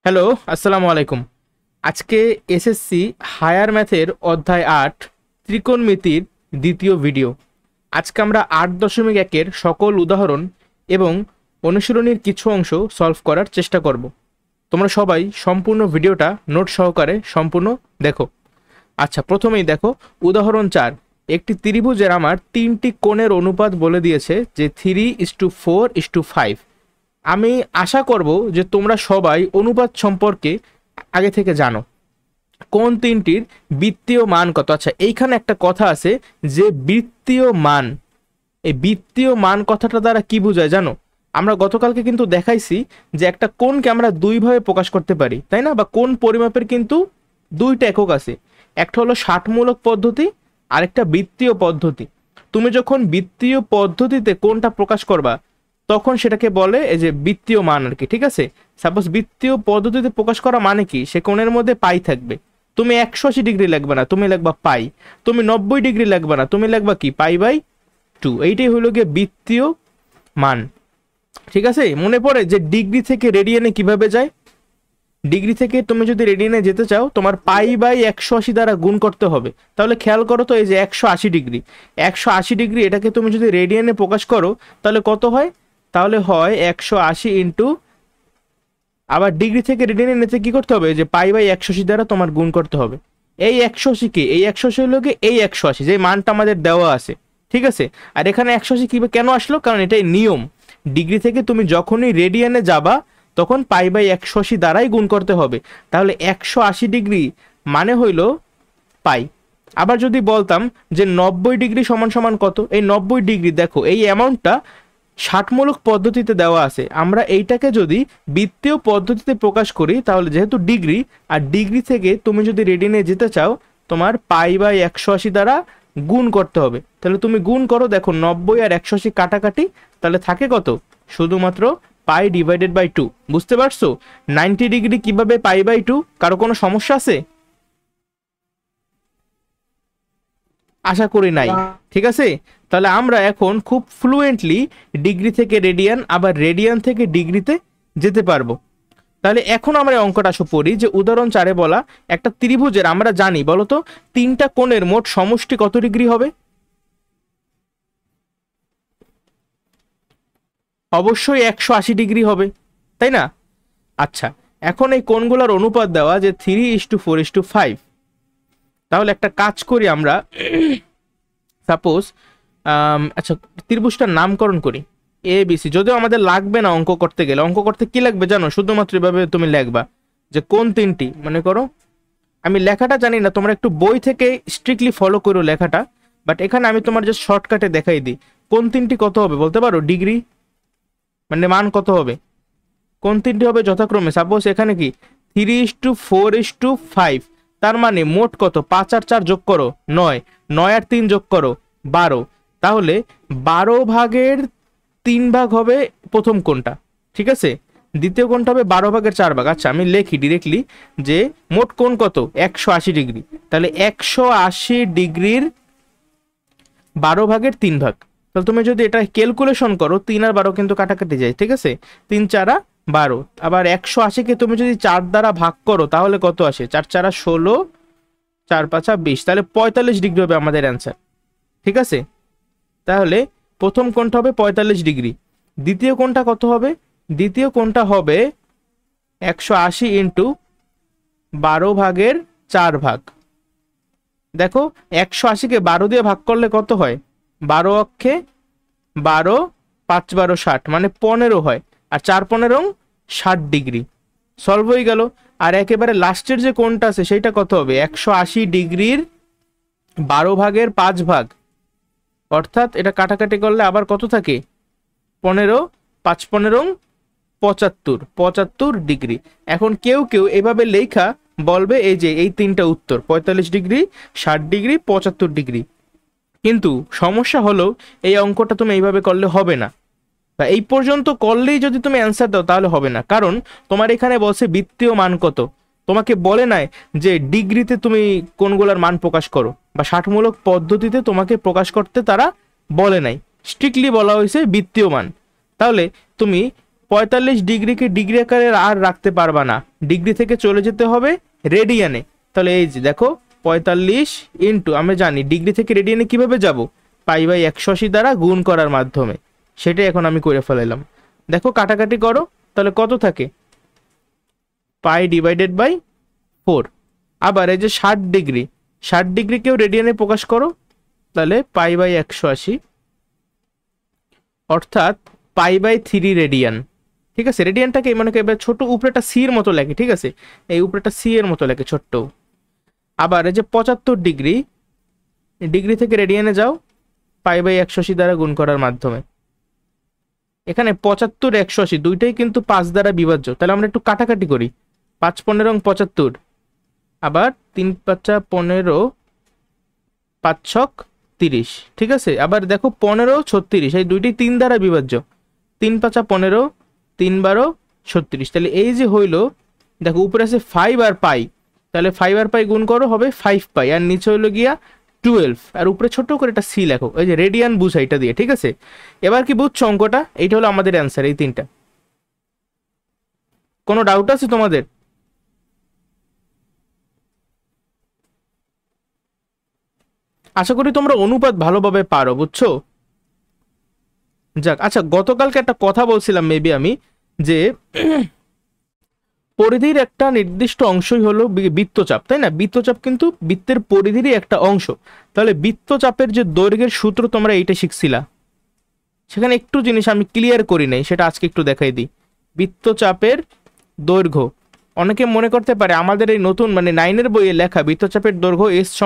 Hello, আসসালামু আলাইকুম। আজকে এসএসসি হায়ার ম্যাথের অধ্যায় ৮ ত্রিকোণমিতির দ্বিতীয় ভিডিও। আজকে আমরা ৮.১-এর সকল উদাহরণ এবং অনুশীলনীর কিছু অংশ সলভ করার চেষ্টা করব। তোমরা সবাই সম্পূর্ণ ভিডিওটা নোট সহকারে সম্পূর্ণ দেখো। আচ্ছা, প্রথমেই দেখো উদাহরণ ৪। একটি ত্রিভুজের আমার ৩টি কোণের অনুপাত বলে দিয়েছে যে 3:4:5। আমি আশা করব যে তোমরা সবাই অনুপাত সম্পর্কে আগে থেকে জানো। কোণ তিনটির বৃত্তীয় মান কত? আচ্ছা, এইখানে একটা কথা আছে যে বৃত্তীয় মান। এই বৃত্তীয় মান কথাটা দ্বারা কি বোঝায় জানো? আমরা গতকালকে কিন্তু দেখাইছি যে একটা কোণকে আমরা দুইভাবে প্রকাশ করতে পারি, তাই না? বা কোণ পরিমাপের কিন্তু দুইটা একক আছে, একটা হলো ষাটমূলক পদ্ধতি, আরেকটা বৃত্তীয় পদ্ধতি। তুমি যখন বৃত্তীয় পদ্ধতিতে কোণটা প্রকাশ করবা তখন সেটাকে বলে এই যে বৃত্তীয় মান আর কি, ঠিক আছে? সাপোজ বৃত্তীয় পদ্ধতিতে প্রকাশ করা মানে কি, সে কোণের মধ্যে পাই থাকবে। তুমি 180 ডিগ্রি লাগবে না, তুমি লাগবা পাই। তুমি 90 ডিগ্রি লাগবে না, তুমি লাগবা কি, পাই/2। এইটাই হলো গিয়ে বৃত্তীয় মান, ঠিক আছে? মনে পড়ে যে ডিগ্রি থেকে রেডিয়ানে কিভাবে যায়? ডিগ্রি থেকে তুমি যদি রেডিয়ানে যেতে চাও তোমার পাই/180 দ্বারা গুণ করতে হবে। তাহলে খেয়াল করো তো, এই যে 180 ডিগ্রি, 180 ডিগ্রি এটাকে তুমি যদি রেডিয়ানে প্রকাশ করো তাহলে কত হয়? তাহলে হয় 180 ইন্টু, আবার ডিগ্রি থেকে রেডিয়ানে নিতে কি করতে হবে? যে পাই/180 দ্বারা তোমার গুণ করতে হবে। এই 180 কি, এই 180 হলো কি এই 180 যে মানটা আমাদের দেওয়া আছে, ঠিক আছে? আর এখানে 180 কি কেন আসলো? কারণ এটাই নিয়ম। ডিগ্রি থেকে তুমি যখনই রেডিয়ানে যাবা তখন পাই/180 দ্বারাই গুণ করতে হবে। তাহলে 180 ডিগ্রি মানে হইল পাই। আবার যদি বলতাম যে 90 ডিগ্রি সমান সমান কত, এই 90 ডিগ্রি দেখো এই অ্যামাউন্টটা ষাটমূলক পদ্ধতিতে দেওয়া আছে। আমরা এইটাকে যদি বৃত্তীয় পদ্ধতিতে প্রকাশ করি তাহলে যেহেতু ডিগ্রি, আর ডিগ্রি থেকে তুমি যদি রেডিয়ানে যেতে চাও তোমার পাই/180 দ্বারা গুণ করতে হবে। তাহলে তুমি গুণ করো, দেখো 90 আর 180 কাটাকাটি, তাহলে থাকে কত? শুধুমাত্র পাই/2। বুঝতে পারছো 90 ডিগ্রি কিভাবে পাই/2? কারো কোনো সমস্যা আছে? আশা করি নাই, ঠিক আছে? তাহলে আমরা এখন খুব ফ্লুয়েন্টলি ডিগ্রি থেকে রেডিয়ান, আবার রেডিয়ান থেকে ডিগ্রিতে যেতে পারবো। তাহলে এখন আমরা অঙ্কটা পড়ি যে উদাহরণ 4-এ বলা একটা ত্রিভুজের, আমরা জানি বলতো তিনটা কোণের মোট সমষ্টি কত ডিগ্রি হবে? অবশ্যই 180 ডিগ্রি হবে, তাই না? আচ্ছা, এখন এই কোণগুলোর অনুপাত দেওয়া যে 3:4:5। তাহলে একটা কাজ করি আমরা, সাপোজ আচ্ছা ত্রিভুজটার নামকরণ করি ABC। যদিও আমাদের লাগবে না অঙ্ক করতে গেলে, অঙ্ক করতে কি লাগবে জানো? শুধুমাত্র এভাবে তুমি লিখবা যে কোণ তিনটি, মনে করো আমি লেখাটা জানি না, তোমরা একটু বই থেকে স্ট্রিক্টলি ফলো করো লেখাটা, বাট এখানে আমি তোমার যে শর্টকাটে দেখাই দিই। কোণ তিনটি কত হবে বলতে পারো? ডিগ্রি মানে মান কত হবে? কোণ তিনটি হবে যথাক্রমে, সাপোজ এখানে কি 3:4:5, তার মানে মোট কত? 5 আর 4 যোগ করো 9, 9 আর 3 যোগ করো 12। তাহলে 12/3 হবে প্রথম কোণটা, ঠিক আছে? দ্বিতীয় কোণটা হবে 12/4। আচ্ছা আমি লিখি ডিরেক্টলি যে মোট কোণ কত? 180 ডিগ্রি। তাহলে 180 ডিগ্রির 12/3। তাহলে তুমি যদি এটা ক্যালকুলেশন করো, 3 আর 12 কিন্তু কাটাকাটি যায়, ঠিক আছে? 3×4=12। আবার 180-কে তুমি যদি 4 দ্বারা ভাগ করো তাহলে কত আসে? 4×4=16, 4×5=20। তাহলে 45 ডিগ্রি হবে আমাদের অ্যান্সার, ঠিক আছে? তাহলে প্রথম কোণটা হবে 45 ডিগ্রি। দ্বিতীয় কোণটা কত হবে? দ্বিতীয় কোণটা হবে 180 ইন্টু 12/4। দেখো 180-কে 12 দিয়ে ভাগ করলে কত হয়? 12 অক্ষে 12, 5 12 60, মানে 15 হয়। আর 4×15=60 ডিগ্রি। সলভ হয়ে গেল। আর একেবারে লাস্টের যে কোণটা আছে সেইটা কত হবে? 180 ডিগ্রির 12/5, অর্থাৎ এটা কাটাকাটি করলে আবার কত থাকে? 15, 5 15 75 ডিগ্রি। এখন কেউ কেউ এভাবে লেখা বলবে এই যে এই তিনটা উত্তর 45 ডিগ্রি, 60 ডিগ্রি, 75 ডিগ্রি। কিন্তু সমস্যা হলো এই অঙ্কটা তুমি এইভাবে করলে হবে না, বা এই পর্যন্ত করলেই যদি তুমি অ্যান্সার দাও তাহলে হবে না। কারণ তোমার এখানে বলছে বৃত্তীয় মান কত, তোমাকে বলে নাই যে ডিগ্রিতে তুমি কোনগুলার মান প্রকাশ করো, বা ষাটমূলক পদ্ধতিতে তোমাকে প্রকাশ করতে তারা বলে নাই। স্ট্রিক্টলি বলা হয়েছে বৃত্তীয় মান। তাহলে তুমি 45 ডিগ্রিকে ডিগ্রি আকারে আর রাখতে পারবা না, ডিগ্রি থেকে চলে যেতে হবে রেডিয়ানে। তাহলে এই যে দেখো 45 ইন্টু, আমরা জানি ডিগ্রি থেকে রেডিয়ানে কিভাবে যাব, পাই/180 দ্বারা গুণ করার মাধ্যমে, সেটাই এখন আমি করে ফেলাইলাম। দেখো কাটাকাটি করো, তাহলে কত থাকে, π/4। আবার এই যে 60 ডিগ্রি, 60 ডিগ্রিকেও রেডিয়ানে প্রকাশ করো, তাহলে π/180 অর্থাৎ π/3 রেডিয়ান। ঠিক আছে, রেডিয়ানটাকে মানে এবার ছোট উপরেটা সি এর মতো লাগে, ঠিক আছে, এই উপরেটা সি এর মতো লাগে ছোট্ট। আবার এই যে 75 ডিগ্রি, ডিগ্রি থেকে রেডিয়ানে যাও π/180 দ্বারা গুণ করার মাধ্যমে। এখানে 75 180 দুইটাই কিন্তু 5 দ্বারা বিভাজ্য, তাহলে আমরা একটু কাটাকাটি করি, 5 15 75, আবার 3 5 15, 5 6 30, ঠিক আছে। আবার দেখো 15 36, এই দুইটি 3 দ্বারা বিভাজ্য, 3 5 15, 3 12 36, তাহলে এই যে হইলো, দেখো উপরে আছে 5 আর পাই, তাহলে 5 আর পাই গুণ করো হবে 5 পাই, আর নিচে হলো গিয়া 12, আর উপরে ছোট করে একটা সি লেখো, এই যে রেডিয়ান বুঝা এটা দিয়ে, ঠিক আছে। এবার কি বুঝছো অঙ্কটা, এইটা হলো আমাদের অ্যান্সার, এই তিনটা। কোনো ডাউট আছে তোমাদের? আশা করি তোমরা অনুপাত ভালোভাবে পারো, বুঝছো। যাক, আচ্ছা গতকালকে একটা কথা বলছিলাম মেবি আমি, যে পরিধির একটা নির্দিষ্ট অংশই হলো বৃত্তচাপ, তাই না? বৃত্তচাপ কিন্তু বৃত্তের পরিধিরই একটা অংশ। তাহলে বৃত্তচাপের যে দৈর্ঘ্যের সূত্র তোমরা এইটা শিখছিলা, সেখানে একটু জিনিস আমি ক্লিয়ার করি নাই, সেটা আজকে একটু দেখাই দিই। বৃত্তচাপের দৈর্ঘ্য, অনেকে মনে করতে পারে আমাদের এই নতুন মানে 9-এর বইয়ে লেখা বৃত্তচাপের দৈর্ঘ্য S =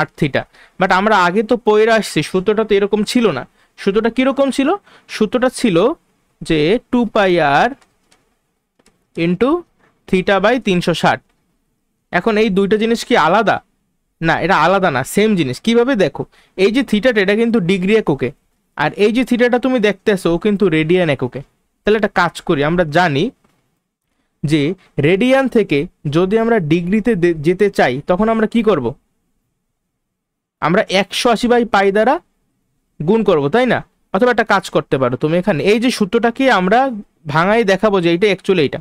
8 থিটা, বাট আমরা আগে তো পড়ে আসছি, সূত্রটা তো এরকম ছিল না। সূত্রটা কিরকম ছিল? সূত্রটা ছিল যে 2πr ইন্টু θ/360। এখন এই দুইটা জিনিস কি আলাদা? না, এটা আলাদা না, সেম জিনিস। কিভাবে দেখো, এই যে থিটাটা এটা কিন্তু ডিগ্রি এককে, আর এই যে থিটাটা তুমি দেখতেছো ও কিন্তু রেডিয়ান এককে। তাহলে একটা কাজ করি, আমরা জানি যে রেডিয়ান থেকে যদি আমরা ডিগ্রিতে যেতে চাই তখন আমরা কি করব, আমরা 180/π দ্বারা গুণ করব, তাই না? অথবা একটা কাজ করতে পারো তুমি, এখানে এই যে সূত্রটাকে আমরা ভাঙাই দেখাবো যে এইটা অ্যাকচুয়ালি এইটা।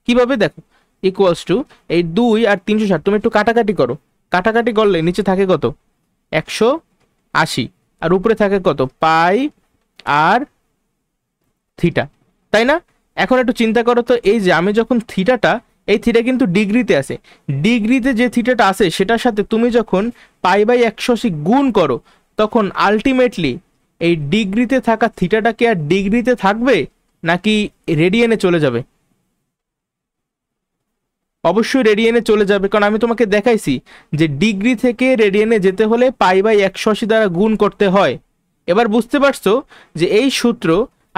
কিভাবে দেখো, ইকুয়ালস টু এই 2 আর 360, তুমি একটু কাটাকাটি করো, কাটাকাটি করলে নিচে থাকে কত, 180, আর উপরে থাকে কত, পাই আর থিটা, তাই না? এখন একটু চিন্তা করো তো, এই যে আমি যখন থিটাটা, এই থিটা কিন্তু ডিগ্রিতে আছে, ডিগ্রিতে যে থিটাটা আছে সেটার সাথে তুমি যখন π/180 গুণ করো, তখন আলটিমেটলি এই ডিগ্রিতে থাকা থিটাটা কি আর ডিগ্রিতে থাকবে নাকি রেডিয়ানে চলে যাবে? অবশ্যই রেডিয়ানে চলে যাবে, কারণ আমি তোমাকে দেখাইছি যে ডিগ্রি থেকে রেডিয়ানে যেতে হলে π/180 দ্বারা গুণ করতে হয়। এবার বুঝতে পারছো যে এই সূত্র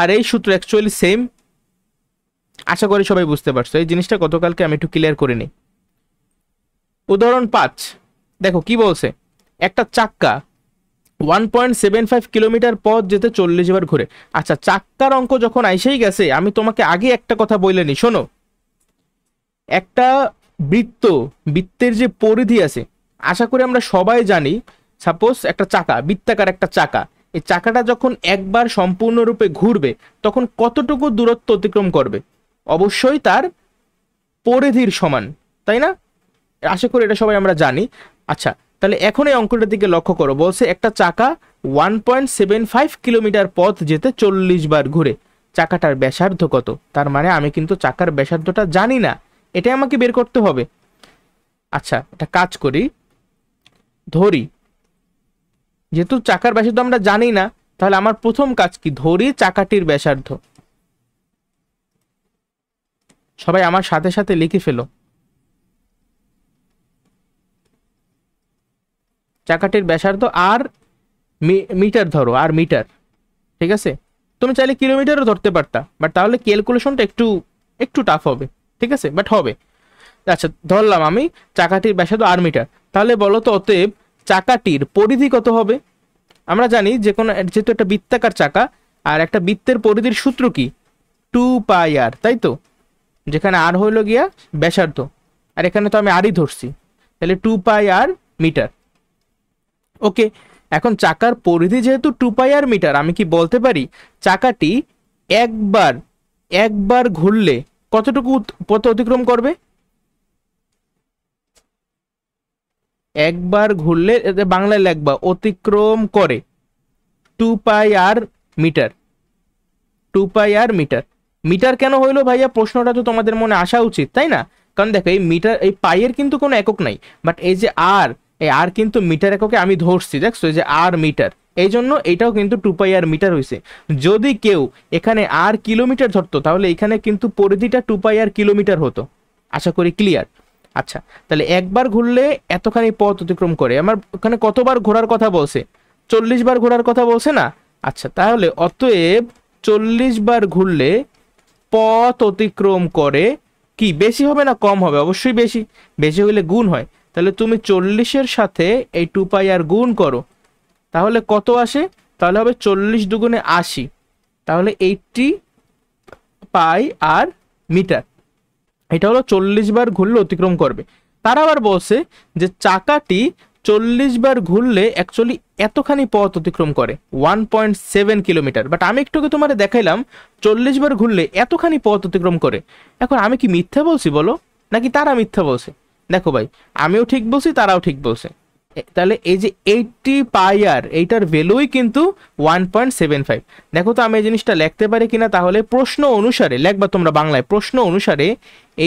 আর এই সূত্র অ্যাকচুয়ালি সেম। আশা করি সবাই বুঝতে পারছো, এই জিনিসটা গতকালকে আমি একটু ক্লিয়ার করে নিই। উদাহরণ 5 দেখো কি বলছে, একটা চাক্কা 1.75 কিলোমিটার পথ যেতে 40 বার ঘুরে। আচ্ছা, চাক্কার অঙ্ক যখন আইসেই গেছে, আমি তোমাকে আগে একটা কথা বলে নি, শোনো। একটা বৃত্তের যে পরিধি আছে, আশা করি আমরা সবাই জানি, সাপোজ একটা চাকা, বৃত্তাকার একটা চাকা, এই চাকাটা যখন একবার সম্পূর্ণরূপে ঘুরবে তখন কতটুকু দূরত্ব অতিক্রম করবে? অবশ্যই তার পরিধির সমান, তাই না? আশা করি এটা সবাই আমরা জানি। আচ্ছা, তাহলে এখন এই অঙ্কটার দিকে লক্ষ্য করো, বলছে একটা চাকা 1.75 কিলোমিটার পথ যেতে 40 বার ঘুরে, চাকাটার ব্যাসার্ধ কত? তার মানে আমি কিন্তু চাকার ব্যাসার্ধটা জানি না, এটাই আমাকে বের করতে হবে। আচ্ছা, এটা কাজ করি, ধরি যেহেতু চাকার ব্যাসার্ধ আমরা জানি না, তাহলে আমার প্রথম কাজ কি, ধরি চাকাটির ব্যাসার্ধ। সবাই আমার সাথে সাথে লিখে ফেলো, চাকাটির ব্যাসার্ধ আর মিটার ধরো, আর মিটার, ঠিক আছে। তুমি চাইলে কিলোমিটারও ধরতে পারতা, বাট তাহলে ক্যালকুলেশনটা একটু একটু টাফ হবে, ঠিক আছে, বাট হবে। আচ্ছা, ধরলাম আমি চাকাটির ব্যাসার্ধ আর মিটার। তাহলে বলো তো, অতএব চাকাটির পরিধি কত হবে? আমরা জানি যে কোনো, যেহেতু একটা বৃত্তাকার চাকা, আর একটা বৃত্তের পরিধির সূত্র কি, 2πr, তাই তো, যেখানে আর হইল গিয়া ব্যাসার্ধ, আর এখানে তো আমি আরই ধরছি, তাহলে 2πr মিটার। ওকে, এখন চাকার পরিধি যেহেতু 2πr মিটার, আমি কি বলতে পারি চাকাটি একবার একবার ঘুরলে কতটুকু পথ অতিক্রম করবে? একবার ঘুরলে বাংলায় লেখবা অতিক্রম করে 2πr metre. 2πr metre. Metre কেন হইলো ভাইয়া? প্রশ্নটা তো তোমাদের মনে আসা উচিত, তাই না? কারণ দেখো এই মিটার, এই পাইয়ের কিন্তু কোনো একক নাই, বাট এই যে আর, এই আর কিন্তু মিটার এককে আমি ধরছি, দেখছো এই যে আর মিটার, এই জন্য এটাও কিন্তু 2πr মিটার হয়েছে। যদি কেউ এখানে আর কিলোমিটার ধরতো তাহলে এখানে কিন্তু পরিধিটা 2πr কিলোমিটার হতো। আশা করি ক্লিয়ার। আচ্ছা, তাহলে একবার ঘুরলে এতখানি পথ অতিক্রম করে, আমার ওখানে কতবার ঘোরার কথা বলছে? 40 বার ঘোরার কথা বলছে না? আচ্ছা, তাহলে অতএব 40 বার ঘুরলে পথ অতিক্রম করে, কি বেশি হবে না কম হবে? অবশ্যই বেশি। বেশি হইলে গুণ হয়, তাহলে তুমি 40-এর সাথে এই 2πr গুণ করো, তাহলে কত আসে? তাহলে হবে 40 দুগুণে 80, তাহলে 80πr মিটার। এটা হলো 40 বার ঘুরলে অতিক্রম করবে। তারা আবার বলছে যে চাকাটি 40 বার ঘুরলে অ্যাকচুয়ালি এতখানি পথ অতিক্রম করে 1.7 কিলোমিটার। বাট আমি একটু তোমার দেখাইলাম 40 বার ঘুরলে এতখানি পথ অতিক্রম করে। এখন আমি কি মিথ্যা বলছি বলো, নাকি তারা মিথ্যা বলছে? দেখো ভাই, আমিও ঠিক বলছি, তারাও ঠিক বলছে। তাহলে এই যে 80πr, এইটার ভ্যালুই কিন্তু 1.75। দেখো তো আমি এই জিনিসটা লিখতে পারি কিনা? তাহলে প্রশ্ন অনুসারে লেখবা তোমরা বাংলায়, প্রশ্ন অনুসারে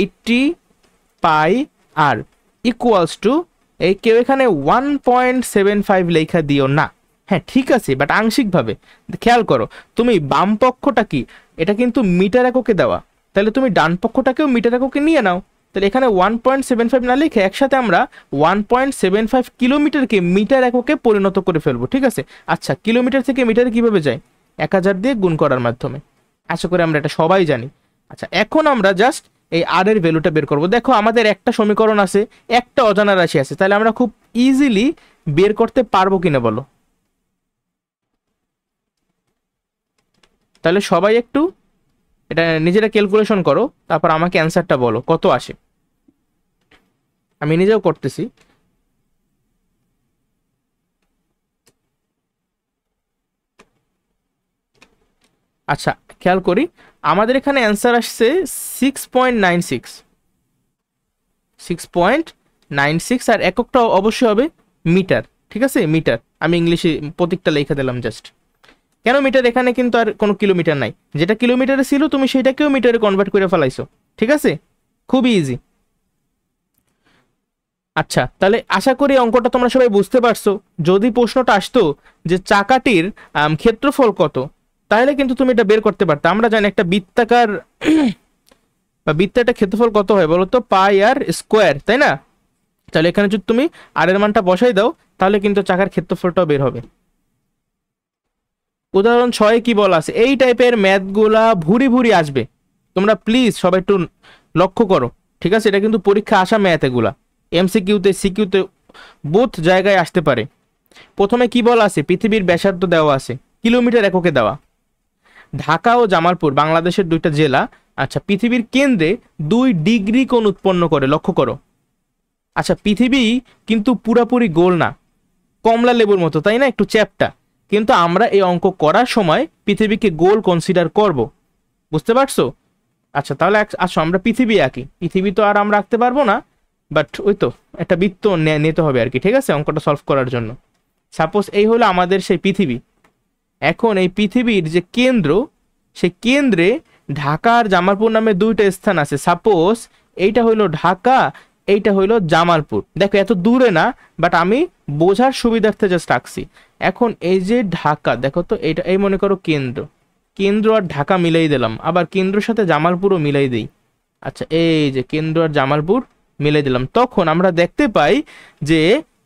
80πr ইকুয়ালস টু, এই কেউ এখানে 1.75 লেখা দিও না। হ্যাঁ ঠিক আছে, বাট আংশিকভাবে খেয়াল করো, তুমি বাম পক্ষটা কি, এটা কিন্তু মিটার এককে দেওয়া, তাহলে তুমি ডান পক্ষটাকেও মিটার এককে নিয়ে নাও। তাহলে এখানে 1.75 না লিখে একসাথে আমরা 1.75 কিলোমিটারকে মিটার এককে পরিণত করে ফেলবো, ঠিক আছে? আচ্ছা, কিলোমিটার থেকে মিটারে কিভাবে যায়? 1000 দিয়ে গুণ করার মাধ্যমে। আশা করি আমরা এটা সবাই জানি। আচ্ছা, এখন আমরা জাস্ট এই আর এর ভ্যালুটা বের করব। দেখো আমাদের একটা সমীকরণ আছে, একটা অজানা রাশি আছে, তাহলে আমরা খুব ইজিলি বের করতে পারবো কিনা বলো? তাহলে সবাই একটু এটা নিজেরা ক্যালকুলেশন করো, তারপর আমাকে অ্যান্সারটা বলো কত আসে। আমি নিজেও করতেছি। আচ্ছা, খেয়াল করি, আমাদের এখানে অ্যান্সার আসছে 6.96। 6.96, আর এককটা অবশ্যই হবে মিটার, ঠিক আছে? মিটার। আমি ইংলিশে প্রতীকটা লিখে দিলাম জাস্ট। কেন মিটার? এখানে কিন্তু আর কোনো কিলোমিটার নাই, যেটা কিলোমিটারে ছিল তুমি সেটাকেও মিটারে কনভার্ট করে ফেলাইছো, ঠিক আছে? খুবই ইজি। আচ্ছা, তাহলে আশা করি অঙ্কটা তোমরা সবাই বুঝতে পারছো। যদি প্রশ্নটা আসতো যে চাকাটির ক্ষেত্রফল কত, তাহলে কিন্তু তুমি এটা বের করতে পারতে। আমরা জানি একটা বৃত্তাকার বা বৃত্তের ক্ষেত্রফল কত হয় বলো তো? পাই আর স্কোয়ার, তাই না? তাহলে এখানে যদি তুমি আর এর মানটা বসাই দাও, তাহলে কিন্তু চাকার ক্ষেত্রফলটাও বের হবে। উদাহরণ 6 কি বলা আছে? এই টাইপের ম্যাথগুলা ভুরি ভুরি আসবে, তোমরা প্লিজ সবাই একটু লক্ষ্য করো, ঠিক আছে? এটা কিন্তু পরীক্ষা আসা ম্যাথ, এগুলা এমসিকিউতে সিকিউতে বোথ জায়গায় আসতে পারে। প্রথমে কি বলা আছে? পৃথিবীর ব্যাসার্ধ দেওয়া আছে, কিলোমিটার এককে দেওয়া। ঢাকা ও জামালপুর বাংলাদেশের দুইটা জেলা। আচ্ছা, পৃথিবীর কেন্দ্রে 2 ডিগ্রি কোণ উৎপন্ন করে, লক্ষ্য করো। আচ্ছা, পৃথিবী কিন্তু পুরাপুরি গোল না, কমলা লেবুর মতো, তাই না? একটু চ্যাপ্টা, কিন্তু আমরা এই অঙ্ক করার সময় পৃথিবীকে গোল কনসিডার করব, বুঝতে পারছো? আচ্ছা, তাহলে আসো আমরা পৃথিবী আঁকি। পৃথিবী তো আর আমরা আঁকতে পারবো না, বাট ওই তো একটা বৃত্ত নিতে হবে আর কি, ঠিক আছে, অঙ্কটা সলভ করার জন্য। সাপোজ এই হলো আমাদের সেই পৃথিবী। এখন এই পৃথিবীর যে কেন্দ্র, সেই কেন্দ্রে ঢাকা আর জামালপুর নামে দুইটা স্থান আছে। সাপোজ এইটা হইলো ঢাকা, এইটা হইলো জামালপুর। দেখো এত দূরে না, বাট আমি বোঝার সুবিধার্থে জাস্ট রাখছি। এখন এই যে ঢাকা, দেখো তো এইটা, এই মনে করো কেন্দ্র, কেন্দ্র আর ঢাকা মিলাই দিলাম, আবার কেন্দ্রের সাথে জামালপুরও মিলাই দিই। আচ্ছা, এই যে কেন্দ্র আর জামালপুর মিলাই দিলাম, তখন আমরা দেখতে পাই যে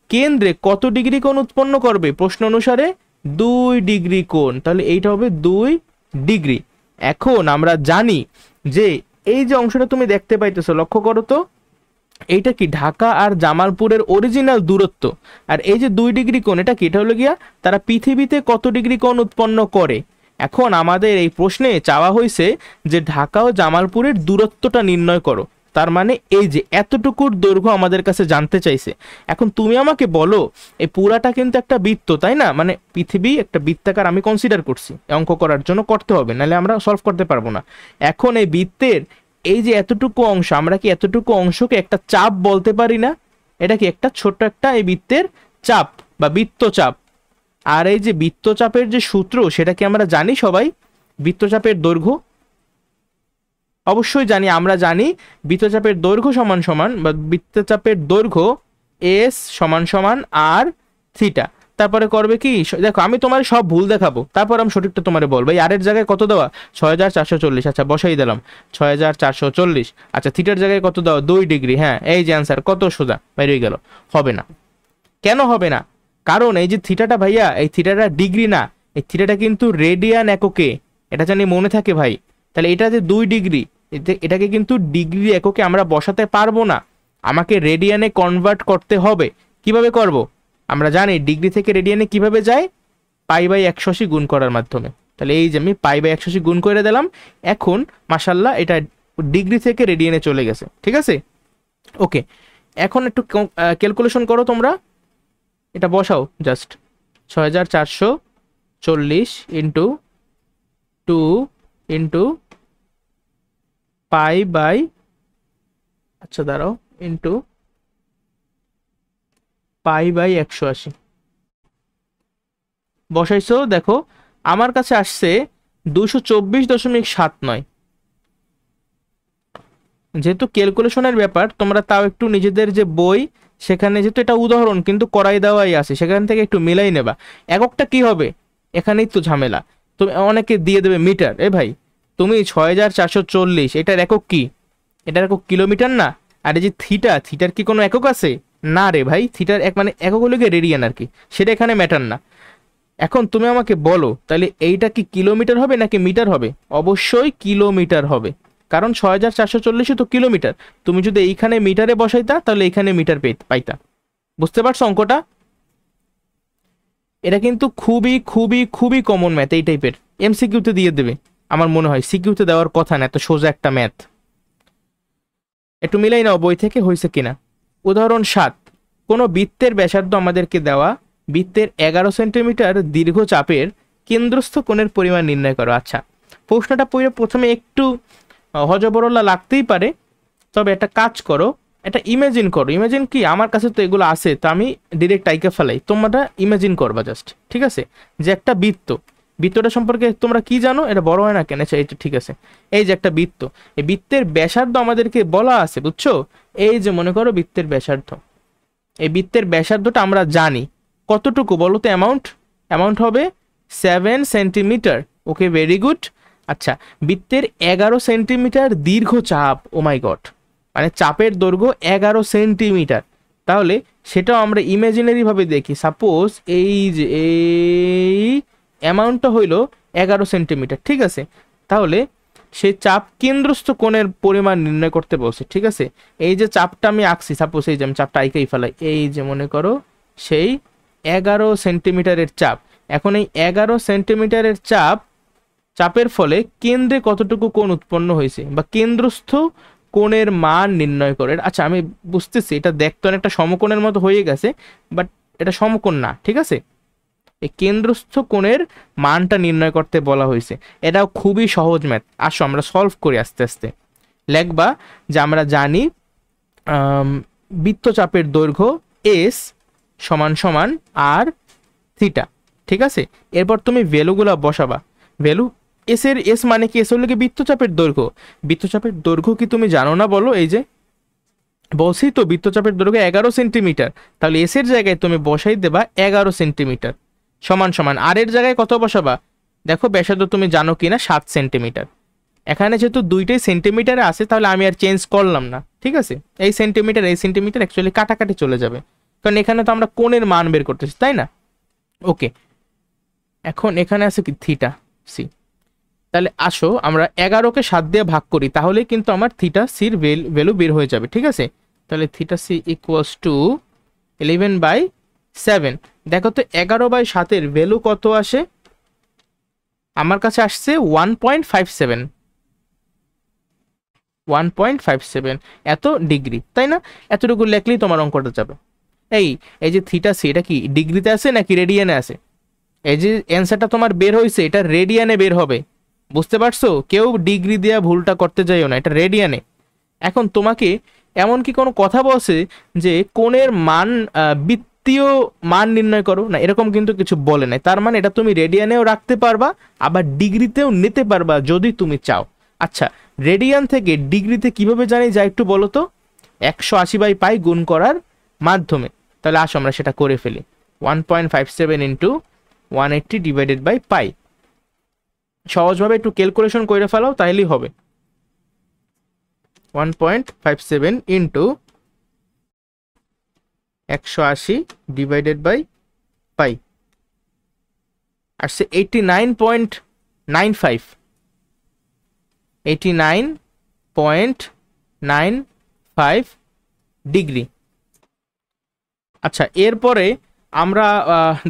কেন্দ্রে কত ডিগ্রি কোণ উৎপন্ন করবে? প্রশ্ন অনুসারে 2 ডিগ্রি কোণ, তাহলে এইটা হবে 2 ডিগ্রি। এখন আমরা জানি যে এই যে অংশটা তুমি দেখতে পাইতেছো, লক্ষ্য করো তো, এইটা কি ঢাকা আর জামালপুরের অরিজিনাল দূরত্ব। আর এই যে 2 ডিগ্রি কোণ, এটা কি? এটা হলো গিয়া তারা পৃথিবীতে কত ডিগ্রি কোণ উৎপন্ন করে। এখন আমাদের এই প্রশ্নে চাওয়া হয়েছে যে ঢাকা ও জামালপুরের দূরত্বটা নির্ণয় করো। তার মানে এই যে এতটুকুর দৈর্ঘ্য আমাদের কাছে জানতে চাইছে। এখন তুমি আমাকে বলো এই পুরাটা কিন্তু একটা বৃত্ত, তাই না? মানে পৃথিবী একটা বৃত্তাকার আমি কনসিডার করছি, অঙ্ক করার জন্য করতে হবে, নাহলে আমরা সলভ করতে পারবো না। এখন এই বৃত্তের এই যে এতটুকু অংশ, আমরা কি এতটুকু অংশকে একটা চাপ বলতে পারি না? এটা কি একটা ছোট্ট একটা এই বৃত্তের চাপ বা বৃত্তচাপ। আর এই যে বৃত্তচাপের যে সূত্র সেটা কি আমরা জানি সবাই? বৃত্তচাপের দৈর্ঘ্য অবশ্যই জানি, আমরা জানি বৃত্তচাপের দৈর্ঘ্য সমান সমান বা বৃত্তচাপের দৈর্ঘ্য এস সমান সমান আর থিটা। তারপরে করবে কি, দেখো আমি তোমার সব ভুল দেখাবো, তারপর আমি সঠিকটা তোমারে বলবো। এই আরের জায়গায় কত দেওয়া? 6440। আচ্ছা বসাই দিলাম 6440। আচ্ছা থিটার জায়গায় কত দেওয়া? 2 ডিগ্রি। হ্যাঁ এই যে অ্যান্সার, কত সোজা বাইরে হয়ে গেল। হবে না, কেন হবে না? কারণ এই যে থিটাটা ভাইয়া, এই থিটাটা ডিগ্রি না, এই থিটাটা কিন্তু রেডিয়ান এককে, এটা জানি মনে থাকে ভাই। তাহলে এটা যে 2 ডিগ্রি, এটাকে কিন্তু ডিগ্রি এককে আমরা বসাতে পারবো না, আমাকে রেডিয়ানে কনভার্ট করতে হবে। কিভাবে করব? আমরা জানি ডিগ্রি থেকে রেডিয়ানে কিভাবে যায়, π/180 গুণ করার মাধ্যমে। তাহলে এই যে আমি π/180 গুণ করে দিলাম, এখন মাশাল্লাহ এটা ডিগ্রি থেকে রেডিয়ানে চলে গেছে। ঠিক আছে, ওকে। এখন একটু ক্যালকুলেশন করো তোমরা, এটা বসাও জাস্ট 6440 ইন্টু 2 ইন্টু π/, আচ্ছা দাঁড়াও, ইন্টু π/180 বসাইছো। দেখো আমার কাছে আসছে 224.79। যেহেতু ক্যালকুলেশনের ব্যাপার, তোমরা তাও একটু নিজেদের যে বই সেখানে, যেহেতু এটা উদাহরণ কিন্তু করাই দেওয়াই আছে, সেখান থেকে একটু মিলাই নেবা। এককটা কি হবে এখানেই তো ঝামেলা। তুমি অনেকে দিয়ে দেবে মিটার, এ ভাই তুমি 6440 এটার একক কি? এটার একক কিলোমিটার না? আর এই যে থিটা, থিটার কি কোনো একক আছে? না রে ভাই, থিটার এক মানে একক হলো গিয়ে রেডিয়ান আর কি, সেটা এখানে ম্যাটার না। এখন তুমি আমাকে বলো তাহলে এইটা কি কিলোমিটার হবে নাকি মিটার হবে? অবশ্যই কিলোমিটার হবে, কারণ 6440 তো কিলোমিটার। তুমি যদি এইখানে মিটারে বসাইতা তাহলে এইখানে মিটার পাইতা। বুঝতে পারছো অঙ্কটা? এটা কিন্তু খুবই খুবই খুবই কমন ম্যাথ এই টাইপের, এমসিকিউতে দিয়ে দেবে আমার মনে হয়, সিকিউতে দেওয়ার কথা না, এত সোজা একটা ম্যাথ। একটু মিলাই নাও বই থেকে হয়েছে কিনা। উদাহরণ 7, কোনো বৃত্তের ব্যাসার্ধ আমাদেরকে দেওয়া, বৃত্তের 11 সেন্টিমিটার দীর্ঘ চাপের কেন্দ্রস্থ কোণের পরিমাণ নির্ণয় করো। আচ্ছা প্রশ্নটা পড়ে প্রথমে একটু হজবরলা লাগতেই পারে, তবে একটা কাজ করো, এটা ইমেজিন করো। ইমেজিন কি, আমার কাছে তো এগুলো আছে, তো আমি ডিরেক্ট আইকে ফেলাই, তোমরা ইমেজিন করবা জাস্ট। ঠিক আছে, যে একটা বৃত্ত, বৃত্তটা সম্পর্কে তোমরা কি জানো? এটা বড় হয় না কেন? আচ্ছা এটা ঠিক আছে, এই যে একটা বৃত্ত, এই বৃত্তের ব্যাসার্ধ আমাদেরকে বলা আছে, বুঝছো? এই যে মনে করো বৃত্তের ব্যাসার্ধ, এই বৃত্তের ব্যাসার্ধটা আমরা জানি কতটুকু বলো তো? অ্যামাউন্ট হবে 7 সেন্টিমিটার। Okay very good. আচ্ছা বৃত্তের 11 সেন্টিমিটার দীর্ঘ চাপ, ও মাই গড, মানে চাপের দৈর্ঘ্য 11 সেন্টিমিটার। তাহলে সেটাও আমরা ইমাজিনারি ভাবে দেখি, সাপোজ এই যে এই অ্যামাউন্টটা হইলো 11 সেন্টিমিটার। ঠিক আছে, তাহলে সেই চাপ কেন্দ্রস্থ কোণের পরিমাণ নির্ণয় করতে বলছে। ঠিক আছে, এই যে চাপটা আমি আঁকছি, সাপোজ এই যে আমি চাপটা আঁকেই ফেলাই, এই যে মনে করো সেই 11 সেন্টিমিটারের চাপ। এখন এই 11 সেন্টিমিটারের চাপের ফলে কেন্দ্রে কতটুকু কোণ উৎপন্ন হয়েছে বা কেন্দ্রস্থ কোণের মান নির্ণয় করে। আচ্ছা আমি বুঝতেছি এটা দেখতে অনেকটা সমকোণের মতো হয়ে গেছে, বাট এটা সমকোণ না। ঠিক আছে, এই কেন্দ্রস্থ কোণের মানটা নির্ণয় করতে বলা হয়েছে। এটাও খুবই সহজ ম্যাথ, আসো আমরা সলভ করি আস্তে আস্তে। লেখবা যে আমরা জানি বৃত্তচাপের দৈর্ঘ্য এস সমান সমান আর থিটা। ঠিক আছে, এরপর তুমি ভ্যালুগুলা বসাবা। ভ্যালু এস মানে কি? এস হলো কি বৃত্তচাপের দৈর্ঘ্য। বৃত্তচাপের দৈর্ঘ্য কি তুমি জানো না বলো? এই যে বলছি তো বৃত্তচাপের দৈর্ঘ্য 11 সেন্টিমিটার, তাহলে এস এর জায়গায় তুমি বসাই দেবা 11 সেন্টিমিটার সমান সমান আর এর জায়গায় কত বসাবা? দেখো ব্যাসার্ধ তুমি জানো কিনা, 7 সেন্টিমিটার। এখানে যেহেতু দুইটাই সেন্টিমিটারে আছে, তাহলে আমি আর চেঞ্জ করলাম না। ঠিক আছে, এই সেন্টিমিটার অ্যাকচুয়ালি কাটাকাটি চলে যাবে, কারণ এখানে তো আমরা কোণের মান বের করতেছি, তাই না? ওকে, এখন এখানে আছে কি থিটা সি। তাহলে আসো আমরা 11কে 7 দিয়ে ভাগ করি, তাহলে কিন্তু আমার থিটা সির ভ্যালু বের হয়ে যাবে। ঠিক আছে, তাহলে থিটা সি ইকুয়ালস টু 11/7। দেখো তো 11/7 ভ্যালু কত আসে? আমার কাছে আসছে 1.57। 1.57 এত ডিগ্রি, তাই না? এতটুকু লেখলেই তোমার অঙ্কটা যাবে। এই এই যে থিটা সি, এটা কি ডিগ্রিতে আছে নাকি রেডিয়ানে আছে? এই যে অ্যান্সারটা তোমার বের হয়েছে, এটা রেডিয়ানে বের হবে, বুঝতে পারছো? কেউ ডিগ্রি দেওয়া ভুলটা করতে যাইও না, এটা রেডিয়ানে। এখন তোমাকে এমন কি কোনো কথা বলছে যে কোণের মান, বৃত্তীয় মান নির্ণয় করো না, এরকম কিন্তু কিছু বলে নাই। তার মানে এটা তুমি রেডিয়ানেও রাখতে পারবা, আবার ডিগ্রিতেও নিতে পারবা যদি তুমি চাও। আচ্ছা, রেডিয়ান থেকে ডিগ্রিতে কিভাবে জানি যা একটু বলো তো? 180/পাই গুণ করার মাধ্যমে। তাহলে আসো আমরা সেটা করে ফেলি। 1.57 ইন্টু 180 ডিভাইডেড বাই পাই। সহজভাবে একটু ক্যালকুলেশন করে ফেলাও, তাহলেই হবে। 1.57 ইন্টু 180 ডিভাইডেড বাই পাই আসছে 89.95, 89.95 ডিগ্রি। আচ্ছা, এরপরে আমরা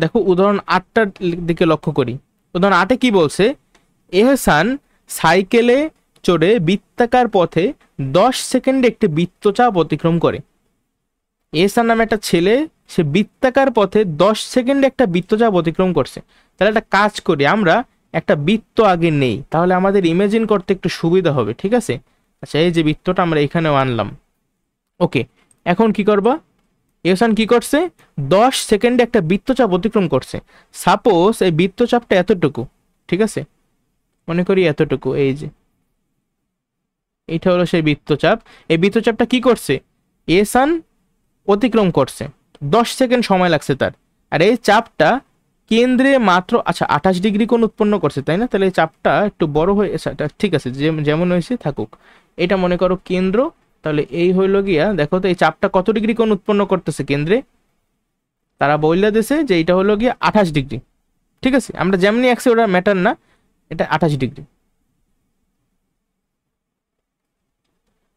দেখো উদাহরণ 8টার দিকে লক্ষ্য করি। উদাহরণ 8-এ কি বলছে? এহসান সাইকেলে চড়ে বৃত্তাকার পথে 10 সেকেন্ডে একটি বৃত্তচাপ অতিক্রম করে। এহসান নামে একটা ছেলে, সে বৃত্তাকার পথে 10 সেকেন্ডে একটা বৃত্তচাপ অতিক্রম করছে। তাহলে একটা কাজ করি, আমরা একটা বৃত্ত আগে নেই, তাহলে আমাদের ইমেজিন করতে একটু সুবিধা হবে, ঠিক আছে? আচ্ছা, এই যে বৃত্তটা আমরা এখানেও আনলাম। ওকে, এখন কি করবা? এহসান কি করছে? 10 সেকেন্ডে একটা বৃত্তচাপ অতিক্রম করছে। সাপোজ এই বৃত্তচাপটা এতটুকু, ঠিক আছে? মনে করি এতটুকু, এই যে এইটা হলো সেই বৃত্তচাপ। এই বৃত্তচাপটা কি করছে? এহসান অতিক্রম করছে, 10 সেকেন্ড সময় লাগছে তার। আর এই চাপটা কেন্দ্রে মাত্র, আচ্ছা 28 ডিগ্রি কোণ উৎপন্ন করছে, তাই না? তাহলে এই চাপটা একটু বড় হয়ে, ঠিক আছে, যেমন হয়েছে থাকুক। এটা মনে করো কেন্দ্র, তাহলে এই হইল গিয়া, দেখো তো এই চাপটা কত ডিগ্রি কোণ উৎপন্ন করতেছে কেন্দ্রে? তারা বইলা দিছে যে এটা হলো গিয়া 28 ডিগ্রি, ঠিক আছে? আমরা যেমনি একশো, ওটা ম্যাটার না, এটা 28 ডিগ্রি।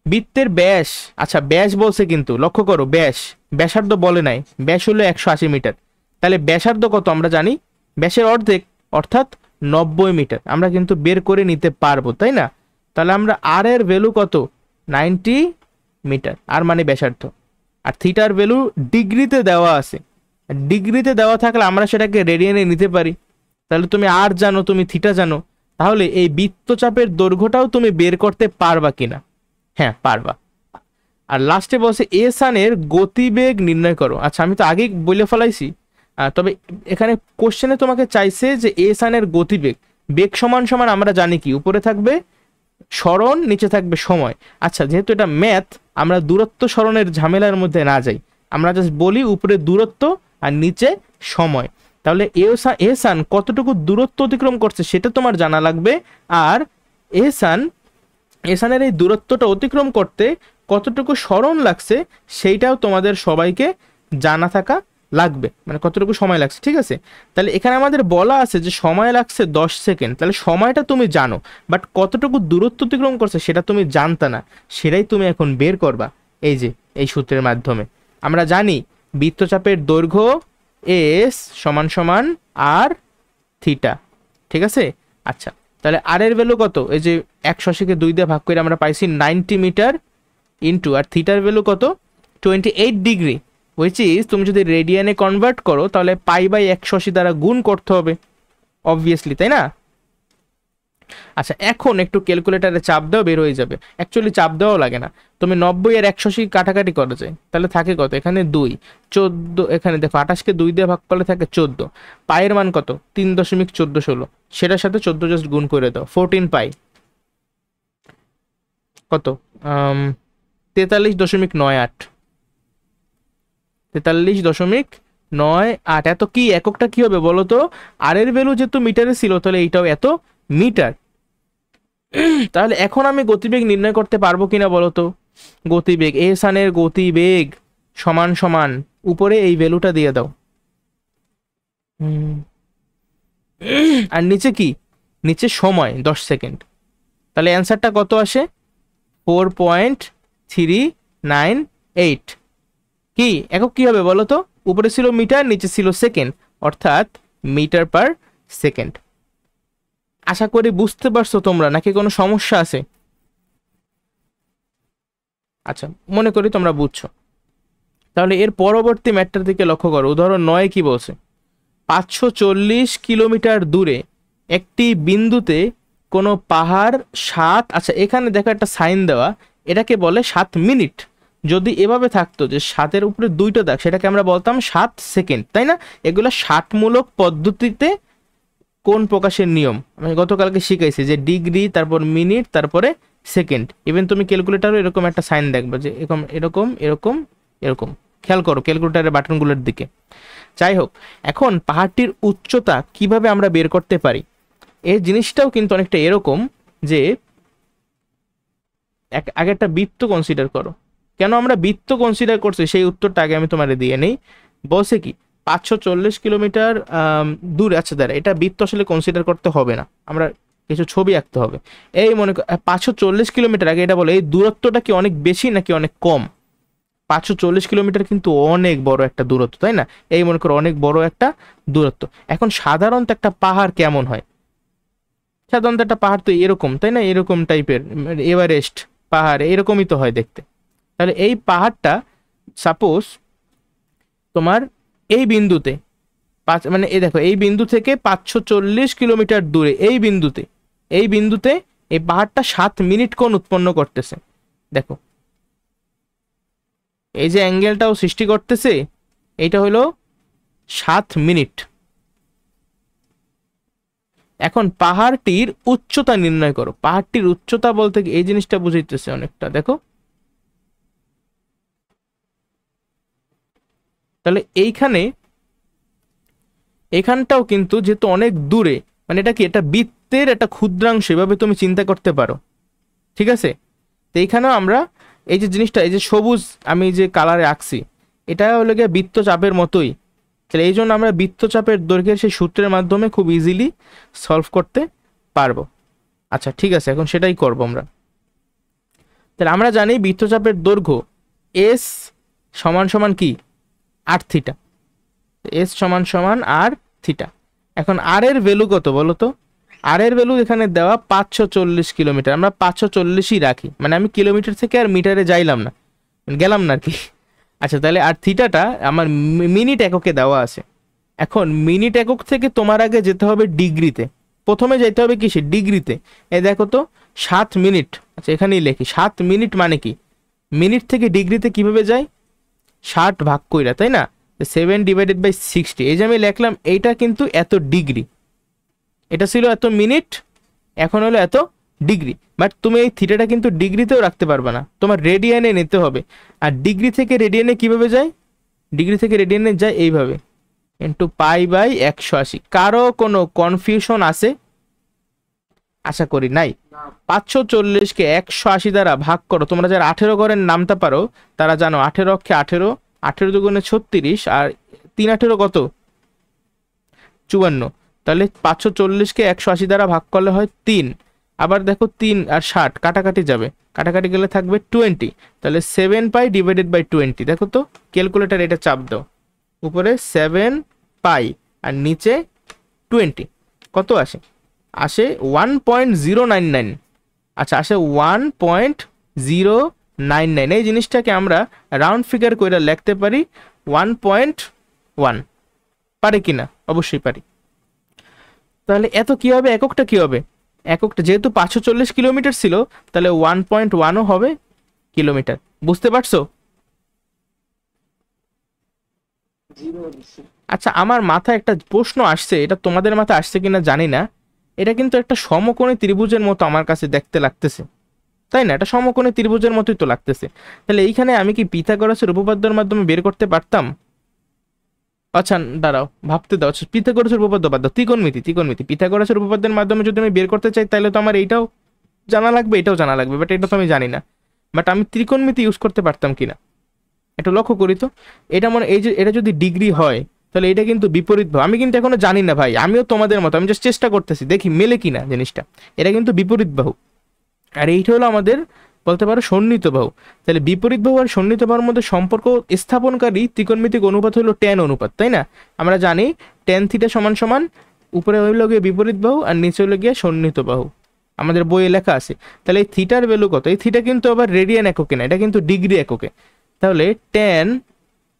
বৃত্তের ব্যাস, আচ্ছা ব্যাস বলছে কিন্তু লক্ষ্য করো, ব্যাসার্ধ বলে নাই। ব্যাস হলো 180 মিটার। তাহলে ব্যাসার্ধ কত আমরা জানি? ব্যাসের অর্ধেক, অর্থাৎ 90 মিটার আমরা কিন্তু বের করে নিতে পারবো, তাই না? তাহলে আমরা আর এর ভ্যালু কত? 90 মিটার, আর মানে ব্যাসার্ধ। আর থিটার ভ্যালু ডিগ্রিতে দেওয়া আছে, ডিগ্রিতে দেওয়া থাকলে আমরা সেটাকে রেডিয়ানে নিতে পারি। তাহলে তুমি আর জানো, তুমি থিটা জানো, তাহলে এই বৃত্তচাপের দৈর্ঘ্যটাও তুমি বের করতে পারবা কিনা? হ্যাঁ, পারবা। আর লাস্টে বলছে এহসানের গতিবেগ নির্ণয় করো। আচ্ছা, আমি তো আগেই বলে ফেলাইছি, তবে এখানে কোশ্চেনে তোমাকে চাইছে যে এহসানের গতিবেগ, বেগ সমান সমান আমরা জানি কি, উপরে থাকবে সরণ, নিচে থাকবে সময়। আচ্ছা, যেহেতু এটা ম্যাথ, আমরা দূরত্ব সরণের ঝামেলার মধ্যে না যাই, আমরা জাস্ট বলি উপরে দূরত্ব আর নিচে সময়। তাহলে এহসান কতটুকু দূরত্ব অতিক্রম করছে সেটা তোমার জানা লাগবে, আর এহসানের এই দূরত্বটা অতিক্রম করতে কতটুকু সরণ লাগছে সেইটাও তোমাদের সবাইকে জানা থাকা লাগবে, মানে কতটুকু সময় লাগছে, ঠিক আছে? তাহলে এখানে আমাদের বলা আছে যে সময় লাগছে 10 সেকেন্ড, তাহলে সময়টা তুমি জানো, বাট কতটুকু দূরত্ব অতিক্রম করছে সেটা তুমি জানতা না, সেটাই তুমি এখন বের করবা এই যে এই সূত্রের মাধ্যমে। আমরা জানি বৃত্তচাপের দৈর্ঘ্য এস সমান সমান আর থিটা, ঠিক আছে? আচ্ছা, তাহলে আর এর ভ্যালু কত? এই যে 180-কে 2 দিয়ে ভাগ করে আমরা পাইছি 90 মিটার ইন্টু, আর থিটার ভ্যালু কত? 28 ডিগ্রি, হুইচ ইজ, তুমি যদি রেডিয়ানে কনভার্ট করো তাহলে পাই 180 দ্বারা গুণ করতে হবে অবভিয়াসলি, তাই না? আচ্ছা, এখন একটু ক্যালকুলেটারে চাপ দাও, বের হয়ে যাবে। অ্যাকচুয়ালি চাপ দেওয়াও লাগে না, তুমি 90 আর 180 কাটাকাটি করা যায়, তাহলে থাকে কত? এখানে 2, 14, এখানে দেখো 28-কে 2 দিয়ে ভাগ করলে থাকে 14। পায়ের মান কত? 3.1416, সেটার সাথে 14 জাস্ট গুণ করে দাও, 14 পাই কত? 43.98, 43.98। এত কি এককটা কি হবে বলো তো? আর এর ভ্যালু যেহেতু মিটারে ছিল, তাহলে এইটাও এত মিটার। তাহলে এখন আমি গতিবেগ নির্ণয় করতে পারবো কিনা বলো তো? গতিবেগ, এহসানের গতিবেগ সমান সমান, উপরে এই ভ্যালুটা দিয়ে দাও, আর নিচে কি? নিচে সময় 10 সেকেন্ড। তাহলে অ্যান্সারটা কত আসে? 4.398। কি একক কি হবে বলো তো? উপরে ছিল মিটার, নিচে ছিল সেকেন্ড, অর্থাৎ মিটার পার সেকেন্ড। আশা করি বুঝতে পারছো তোমরা, নাকি কোনো সমস্যা আছে? আচ্ছা, মনে করি তোমরা বুঝছো। তাহলে এর পরবর্তী ম্যাটটার দিকে লক্ষ্য করো। উদাহরণ 9 কি বলছে? 540 কিলোমিটার দূরে একটি বিন্দুতে কোনো পাহাড় 7, আচ্ছা এখানে দেখো একটা সাইন দেওয়া, এটাকে বলে 7 মিনিট। যদি এভাবে থাকতো যে 7-এর উপরে 2টা দাগ, সেটাকে আমরা বলতাম 7 সেকেন্ড, তাই না? এগুলো 60মূলক পদ্ধতিতে কোন প্রকাশের নিয়ম আমি গতকালকে শিখাইছি, যে ডিগ্রি, তারপর মিনিট, তারপরে সেকেন্ড। ইভেন তুমি ক্যালকুলেটারও এরকম একটা সাইন দেখবে, যে এরকম এরকম এরকম এরকম। খেয়াল করো ক্যালকুলেটারের বাটনগুলোর দিকে। যাই হোক, এখন পাহাড়টির উচ্চতা কিভাবে আমরা বের করতে পারি? এই জিনিসটাও কিন্তু অনেকটা এরকম, যে আগে একটা বৃত্ত কনসিডার করো। কেন আমরা বৃত্ত কনসিডার করছি সেই উত্তরটা আগে আমি তোমারে দিয়ে নেই। বলছে কি 540 কিলোমিটার দূরে। আচ্ছা দাঁড়া, এটা বৃত্ত আসলে কনসিডার করতে হবে না, আমরা কিছু ছবি আঁকতে হবে। এই মনে 540 কিলোমিটার, আগে এটা বলে এই দূরত্বটা কি অনেক বেশি নাকি অনেক কম? 540 কিলোমিটার কিন্তু অনেক বড় একটা দূরত্ব, তাই না? এই মনে করো অনেক বড় একটা দূরত্ব। এখন সাধারণত একটা পাহাড় কেমন হয়? সাধারণত একটা পাহাড় তো এরকম, তাই না? এরকম টাইপের, এভারেস্ট পাহাড় এরকমই তো হয় দেখতে। তাহলে এই পাহাড়টা সাপোজ তোমার এই বিন্দুতে মানে এই দেখো, এই বিন্দু থেকে 540 কিলোমিটার দূরে এই বিন্দুতে এই পাহাড়টা 7 মিনিট কোণ উৎপন্ন করতেছে। দেখো এই যে অ্যাঙ্গেলটাও সৃষ্টি করতেছে, এইটা হলো 7 মিনিট। এখন পাহাড়টির উচ্চতা নির্ণয় করো। পাহাড়টির উচ্চতা বলতে এই জিনিসটা বুঝাইতেছে অনেকটা, দেখো। তাহলে এখানটাও কিন্তু যেহেতু অনেক দূরে, মানে এটা কি, এটা বৃত্তের একটা ক্ষুদ্রাংশ, এভাবে তুমি চিন্তা করতে পারো, ঠিক আছে? তো এইখানেও আমরা এই যে জিনিসটা, এই যে সবুজ আমি যে কালারে আঁকছি, এটা হলো গিয়ে বৃত্তচাপের মতোই। তাহলে এই জন্য আমরা বৃত্তচাপের দৈর্ঘ্যের সেই সূত্রের মাধ্যমে খুব ইজিলি সলভ করতে পারবো। আচ্ছা ঠিক আছে, এখন সেটাই করবো আমরা। তাহলে আমরা জানি বৃত্তচাপের দৈর্ঘ্য এস সমান সমান কি, আর থিটা। এস সমান সমান আর থিটা। এখন আর এর ভ্যালু কত বলো তো? আর এর ভ্যালু এখানে দেওয়া 540 কিলোমিটার, আমরা 540ই রাখি, মানে আমি কিলোমিটার থেকে আর মিটারে গেলাম না আর কি। আচ্ছা তাহলে আর থিটাটা আমার মিনিট এককে দেওয়া আছে। এখন মিনিট একক থেকে তোমার আগে যেতে হবে ডিগ্রিতে, প্রথমে যেতে হবে কিসে, ডিগ্রিতে। এই দেখো তো 7 মিনিট, আচ্ছা এখানেই লেখি 7 মিনিট মানে কি, মিনিট থেকে ডিগ্রিতে কিভাবে যায়, 60 ভাগ কইরা, তাই না? 7/60। এই যে আমি লিখলাম এইটা কিন্তু এত ডিগ্রি, এটা ছিল এত মিনিট, এখন হলো এত ডিগ্রি। বাট তুমি এই থিটাটা কিন্তু ডিগ্রিতেও রাখতে পারবে না, তোমার রেডিয়ানে নিতে হবে। আর ডিগ্রি থেকে রেডিয়ানে কিভাবে যায়, ডিগ্রি থেকে রেডিয়ানে যায় এইভাবে, ইন্টু পাই/180। কারো কোনো কনফিউশন আছে? আশা করি নাই। 540কে 180 দ্বারা ভাগ করো। তোমরা যারা 18 ঘরের নামতে পারো তারা জানো 18 অক্ষে 18, 18 দুগুণে 36, আর 3 18 কত, 54। তাহলে 540কে 180 দ্বারা ভাগ করলে হয় 3। আবার দেখো 3 আর 60 কাটাকাটি যাবে, কাটাকাটি গেলে থাকবে 20। তাহলে 7π/20। দেখো তো ক্যালকুলেটার এটা চাপ দাও, উপরে 7π আর নিচে 20, কত আসে? আসে 1.099। আচ্ছা আসে 1.099। এই জিনিসটাকে আমরা রাউন্ড ফিগার করে লিখতে পারি 1.1। পারি কিনা? অবশ্যই পারি। তাহলে এত কি হবে, এককটা কি হবে? এককটা যেহেতু 540 কিলোমিটার ছিল, তাহলে 1.1ও হবে কিলোমিটার। বুঝতে পারছো? আচ্ছা আমার মাথায় একটা প্রশ্ন আসছে, এটা তোমাদের মাথায় আসছে কিনা জানি না। এটা কিন্তু একটা সমকোণী ত্রিভুজের মতো আমার কাছে দেখতে লাগতেছে, তাই না? এটা সমকোণী ত্রিভুজের মতোই তো লাগতেছে। তাহলে এইখানে আমি কি পিথাগোরাসের উপপাদ্যের মাধ্যমে বের করতে পারতাম? আচ্ছা দাঁড়াও, ভাবতে দাও। পিথাগোরাসের উপপাদ্য বাদ দাও, ত্রিকোণমিতি। পিথাগোরাসের উপপাদ্যের মাধ্যমে যদি আমি বের করতে চাই, তাহলে তো আমার এইটাও জানা লাগবে, এটাও জানা লাগবে, বাট এটা তো আমি জানি না। বাট আমি ত্রিকোণমিতি ইউজ করতে পারতাম কিনা একটু লক্ষ্য করি তো। এটা মনে, এই যে এটা যদি ডিগ্রি হয়, তাহলে এটা কিন্তু বিপরীত বাহু। আমি কিন্তু এখনো জানি না ভাই, আমিও তোমাদের মতো, আমি জাস্ট চেষ্টা করতেছি, দেখি মেলে কিনা জিনিসটা। এটা কিন্তু বিপরীত বাহু, আর এইটা হলো আমাদের বলতে পারো সন্নিহিত বাহু। তাহলে বিপরীত বাহু আর সন্নিহিত বাহুর মধ্যে সম্পর্ক স্থাপনকারী ত্রিকোণমিতিক অনুপাত হলো ট্যান অনুপাত, তাই না? আমরা জানি ট্যান থিটা সমান সমান উপরে হইল গিয়ে বিপরীত বাহু আর নিচে হইল গিয়ে সন্নিহিত বাহু। আমাদের বইয়ে লেখা আছে। তাহলে এই থিটার ভ্যালু কত? এই থিটা কিন্তু আবার রেডিয়ান এককে না, এটা কিন্তু ডিগ্রি এককে। তাহলে ট্যান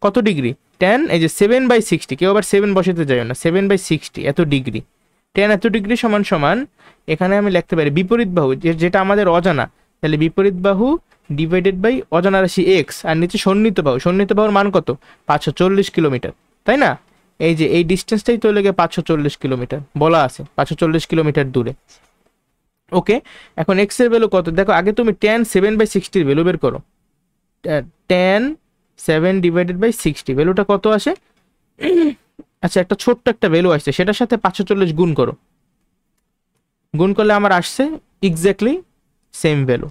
কত ডিগ্রি? ট্যান এই যে 7/60, কেউ আবার 7 বসাতে যাই না, 7/60 এত ডিগ্রি। ট্যান এত ডিগ্রি সমান সমান এখানে আমি লিখতে পারি বিপরীত বাহু, যেটা আমাদের অজানা, তাহলে বিপরীত বাহু ডিভাইডেড বাই অজানা রাশি এক্স, আর নিচে সন্নিহিত বাহু। সন্নিহিত বাহুর মান কত? 540 কিলোমিটার, তাই না? এই যে এই ডিস্টেন্সটাই তো লেগে 540 কিলোমিটার বলা আছে, 540 কিলোমিটার দূরে। ওকে, এখন এক্স এর ভ্যালু কত? দেখো আগে তুমি ট্যান 7/60 ভ্যালু বের করো। ট্যান 7 ডিভাইডেড বাই 60 ভ্যালুটা কত আসে? আচ্ছা, একটা ছোট্ট একটা ভ্যালু আসছে, সেটার সাথে 540 গুণ করো। গুণ করলে আমার আসছে এক্স্যাক্টলি সেম ভ্যালু,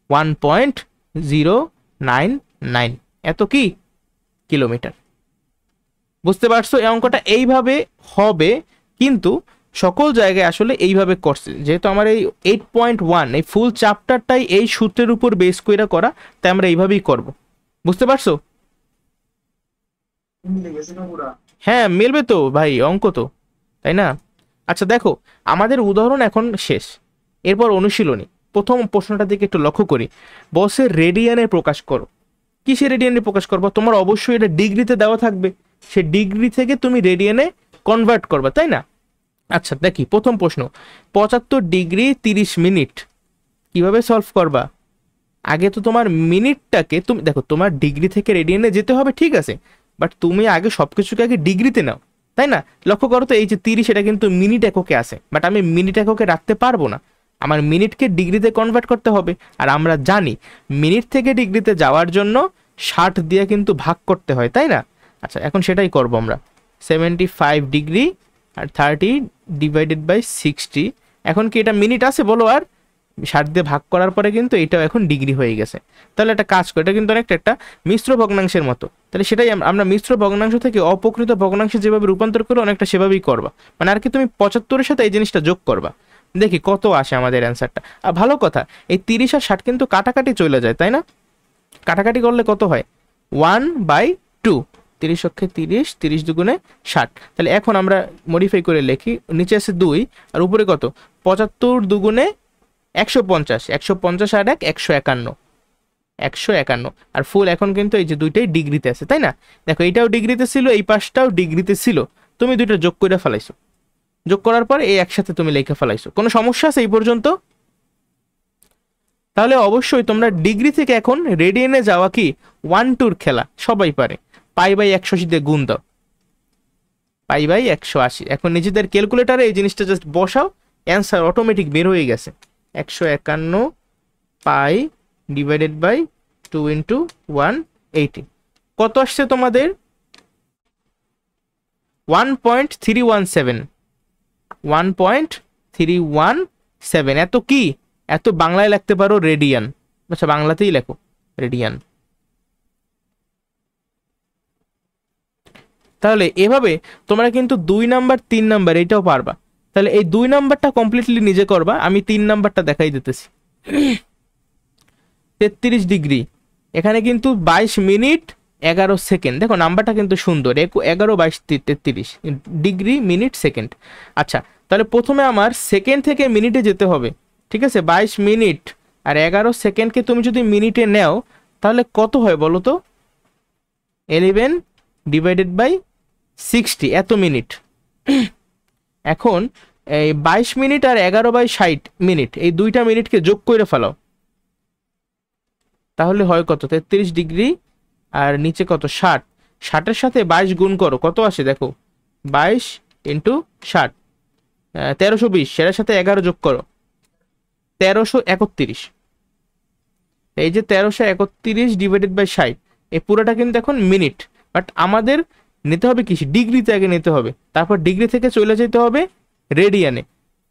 1.099 এত কি কিলোমিটার। বুঝতে পারছো? এই অঙ্কটা এইভাবে হবে, কিন্তু সকল জায়গায় আসলে এইভাবে করছে, যেহেতু আমার এই 8.1 এই ফুল চ্যাপ্টারটাই এই সূত্রের উপর বেস করে করা, তাই আমরা এইভাবেই করব। বুঝতে পারছো? হ্যাঁ, মিলবে তো ভাই, অঙ্ক তো, তাই না? আচ্ছা দেখো, আমাদের উদাহরণ এখন শেষ, এরপর অনুশীলনী। প্রথম প্রশ্নটার দিকে একটু লক্ষ্য করি। বসের রেডিয়ানে প্রকাশ করো। কিসে রেডিয়ানে প্রকাশ করবো? তোমার অবশ্যই এটা ডিগ্রিতে দেওয়া থাকবে, সে ডিগ্রি থেকে তুমি রেডিয়ানে কনভার্ট করবা, তাই না? আচ্ছা দেখি, প্রথম প্রশ্ন, 75 ডিগ্রি 30 মিনিট কিভাবে সলভ করবা? আগে তো তোমার মিনিটটাকে তুমি দেখো, তোমার ডিগ্রি থেকে রেডিয়ানে যেতে হবে, ঠিক আছে, বাট তুমি আগে সবকিছুকে আগে ডিগ্রিতে নাও, তাই না? লক্ষ্য করো তো, এই যে 30 এটা কিন্তু মিনিট এককে আছে, বাট আমি মিনিট এককে রাখতে পারবো না, আমার মিনিটকে ডিগ্রিতে কনভার্ট করতে হবে। আর আমরা জানি মিনিট থেকে ডিগ্রিতে যাওয়ার জন্য 60 দিয়ে কিন্তু ভাগ করতে হয়, তাই না? আচ্ছা, এখন সেটাই করবো আমরা। 75 ডিগ্রি আর 30 ডিভাইডেড বাই 60, এখন কি এটা মিনিট আছে বলো? আর 60 দিয়ে ভাগ করার পরে কিন্তু এটাও এখন ডিগ্রি হয়ে গেছে। তাহলে একটা কাজ করে, এটা কিন্তু অনেকটা একটা মিশ্র ভগ্নাংশের মতো, তাহলে সেটাই আমরা মিশ্র ভগ্নাংশ থেকে অপ্রকৃত ভগ্নাংশে যেভাবে রূপান্তর করে অনেকটা সেভাবেই করবা, মানে আর কি তুমি 75-এর সাথে এই জিনিসটা যোগ করবা, দেখি কত আসে আমাদের অ্যান্সারটা। আর ভালো কথা, এই 30 আর 60 কিন্তু কাটাকাটি চলে যায়, তাই না? কাটাকাটি করলে কত হয়? 1/2, 30 অক্ষে 30, 30 দুগুণে 60। তাহলে এখন আমরা মডিফাই করে লিখি, নিচে আছে 2 আর উপরে কত? 75 দুগুণে 150, 150 আর 1 151, 151 আর ফুল। এখন কিন্তু এই যে দুইটাই ডিগ্রিতে আছে, তাই না? দেখো এইটাও ডিগ্রিতে ছিল, এই পাশটাও ডিগ্রিতে ছিল, তুমি দুইটা যোগ করে ফেলাইছো, যোগ করার পর এই একসাথে তুমি লিখে ফেলাইছো। কোনো সমস্যা আছে এই পর্যন্ত? তাহলে অবশ্যই তোমরা ডিগ্রি থেকে এখন রেডিয়ানে যাওয়া কি 1-2 খেলা সবাই পারে। π/180 দিয়ে গুণ দাও, π/180। এখন নিজেদের ক্যালকুলেটারে এই জিনিসটা জাস্ট বসাও, অ্যান্সার অটোমেটিক বের হয়ে গেছে। 151 পাই ডিভাইডেড বাই 2 ইন্টু 180 কত আসছে তোমাদের? 1.317, 1.317। এত কি? এত বাংলায় লিখতে পারো রেডিয়ান। আচ্ছা, বাংলাতেই লেখো রেডিয়ান। তাহলে এভাবে তোমরা কিন্তু 2 নাম্বার 3 নাম্বার এটাও পারবা। তাহলে এই 2 নাম্বারটা কমপ্লিটলি নিজে করবা, আমি 3 নাম্বারটা দেখাই দিতেছি। 33 ডিগ্রি, এখানে কিন্তু 22 মিনিট 11 সেকেন্ড। দেখো নাম্বারটা কিন্তু সুন্দর, 11 22 33 ডিগ্রি মিনিট সেকেন্ড। আচ্ছা, তাহলে প্রথমে আমার সেকেন্ড থেকে মিনিটে যেতে হবে, ঠিক আছে? 22 মিনিট আর 11 সেকেন্ডকে তুমি যদি মিনিটে নেও তাহলে কত হয় বলো তো? 11 ডিভাইডেড বাই 60 এত মিনিট। এখন এই 22 মিনিট আর 11/60 মিনিট, এই দুইটা মিনিটকে যোগ করে ফেলাও, তাহলে হয় কত? 33 ডিগ্রি আর নিচে কত? 60। 60-এর সাথে 22 গুণ করো, কত আসে দেখো? 22 ইন্টু 60, 1320। সেটার সাথে 11 যোগ করো, 1331। এই যে 1331 ডিভাইডেড বাই 60, এই পুরোটা কিন্তু এখন মিনিট, বাট আমাদের নিতে হবে কি? ডিগ্রিতে আগে নিতে হবে, তারপর ডিগ্রি থেকে চলে যেতে হবে রেডিয়ানে।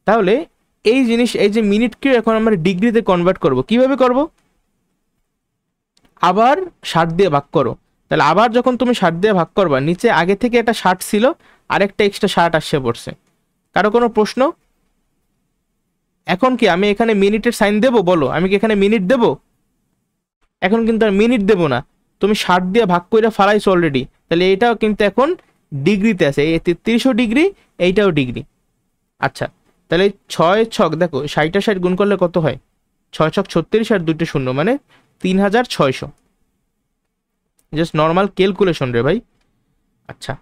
তাহলে এই জিনিস, এই যে মিনিটকে এখন আমরা ডিগ্রিতে কনভার্ট করব, কিভাবে করব? আবার 60 দিয়ে ভাগ করো। তাহলে আবার যখন তুমি 60 দিয়ে ভাগ করবা, নিচে আগে থেকে একটা 60 ছিল, আরেকটা এক্সট্রা 60 আসছে পড়ছে। কারো কোনো প্রশ্ন? এখন কি আমি এখানে মিনিটের সাইন দেবো? বলো, আমি কি এখানে মিনিট দেবো? এখন কিন্তু আর মিনিট দেবো না, তুমি 60 দিয়ে ভাগ করে ফালাইছো অলরেডি। তাহলে এটাও কিন্তু এখন ডিগ্রিতে আছে, এই 33ও ডিগ্রি, এইটাও ডিগ্রি। আচ্ছা, তাহলে 6 ছক দেখো 60 60 গুণ করলে কত হয়, 6 ছক 36 আর 2টে শূন্য মানে 3600। জাস্ট নর্মাল ক্যালকুলেশন রে ভাই। আচ্ছা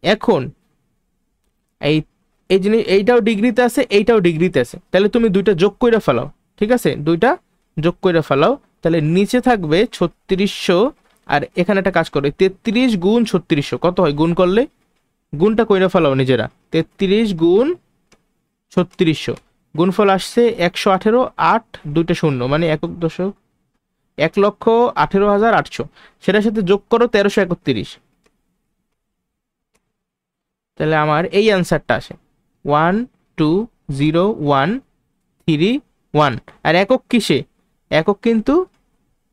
এখন এই এই জিনিস এইটাও ডিগ্রিতে আছে, এইটাও ডিগ্রিতে আছে, তাহলে তুমি দুইটা যোগ করে ফেলাও। ঠিক আছে, দুইটা যোগ করে ফেলাও, তাহলে নিচে থাকবে 3600 আর এখানে একটা কাজ করো 33 গুণ 3600 কত হয় গুণ করলে, গুণটা কইরা ফেলাও নিজেরা। 33 গুণ 3600 গুণফল আসছে 118, 8 দুইটা শূন্য মানে 1,18,800। সেটার সাথে যোগ করো 1331, তাহলে আমার এই অ্যান্সারটা আসে 12013 আর একক কিসে, একক কিন্তু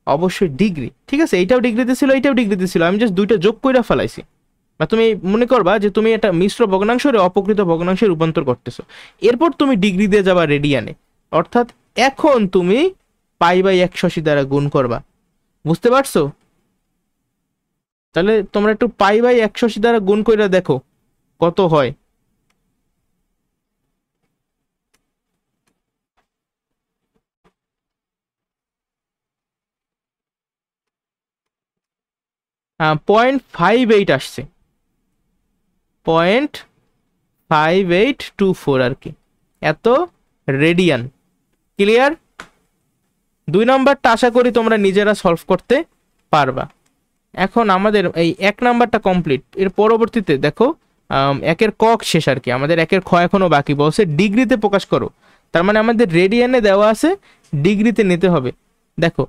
অবশ্যই ডিগ্রি। ঠিক আছে, এইটাও ডিগ্রিতে ছিল, এইটাও ডিগ্রিতে ছিল, আমি জাস্ট দুইটা যোগ করে ফেলাইছি। বা তুমি মনে করবা যে তুমি একটা মিশ্র ভগ্নাংশে অপকৃত ভগ্নাংশে রূপান্তর করতেছো, এরপর তুমি ডিগ্রি দিয়ে যাবা রেডিয়ানে, অর্থাৎ এখন তুমি পাই বাই 180 দ্বারা গুণ করবা। বুঝতে পারছো? তাহলে তোমরা একটু পাই বাই 180 দ্বারা গুণ করে দেখো কত হয়। হ্যাঁ 0.58 আসছে, 0.5824 আর কি, এত রেডিয়ান। ক্লিয়ার? 2 নম্বরটা আশা করি তোমরা নিজেরা সলভ করতে পারবা। এখন আমাদের এই 1 নাম্বারটা কমপ্লিট, এর পরবর্তীতে দেখো একের ক শেষ আর কি, আমাদের একের খ এখনো বাকি, বলছে ডিগ্রিতে প্রকাশ করো। তার মানে আমাদের রেডিয়ানে দেওয়া আছে, ডিগ্রিতে নিতে হবে। দেখো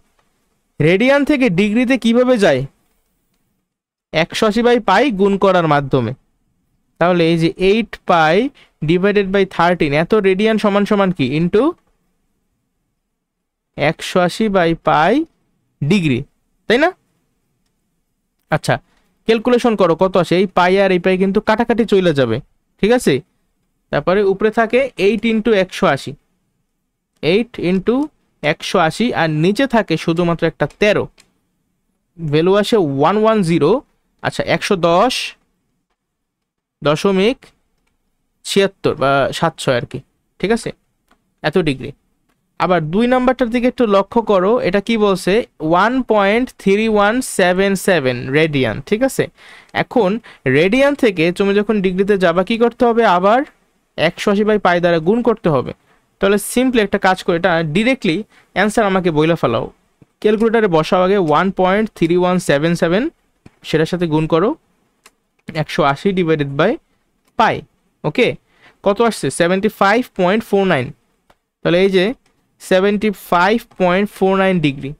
রেডিয়ান থেকে ডিগ্রিতে কিভাবে যায়, 180/পাই গুণ করার মাধ্যমে। তাহলে এই যে 8 পাই ডিভাইডেড বাই 13 এত রেডিয়ান সমান সমান কি ইন্টু 180/পাই ডিগ্রি, তাই না? আচ্ছা ক্যালকুলেশন করো কত আসে, এই পাই আর এই পাই কিন্তু কাটাকাটি চলে যাবে। ঠিক আছে, তারপরে উপরে থাকে 8 ইন্টু 180, 8 ইন্টু 180 আর নিচে থাকে শুধুমাত্র একটা 13, ভ্যালু আসে 110। আচ্ছা 110.76 বা 700 আর কি। ঠিক আছে, এত ডিগ্রি। আবার 2 নাম্বারটার দিকে একটু লক্ষ্য করো, এটা কি বলছে 1.3177 রেডিয়ান। ঠিক আছে, এখন রেডিয়ান থেকে তুমি যখন ডিগ্রিতে যাবা কি করতে হবে, আবার 180/পাই দ্বারা গুণ করতে হবে। তাহলে সিম্পলি একটা কাজ করে এটা ডিরেক্টলি অ্যান্সার আমাকে বইলা ফেলাও, ক্যালকুলেটারে বসাও আগে 1.3177 সেটার সাথে গুণ করো 180 ডিভাইডেড বাই পাই। ওকে, কত আসছে 75.49। তাহলে এই যে 75.49 ডিগ্রি।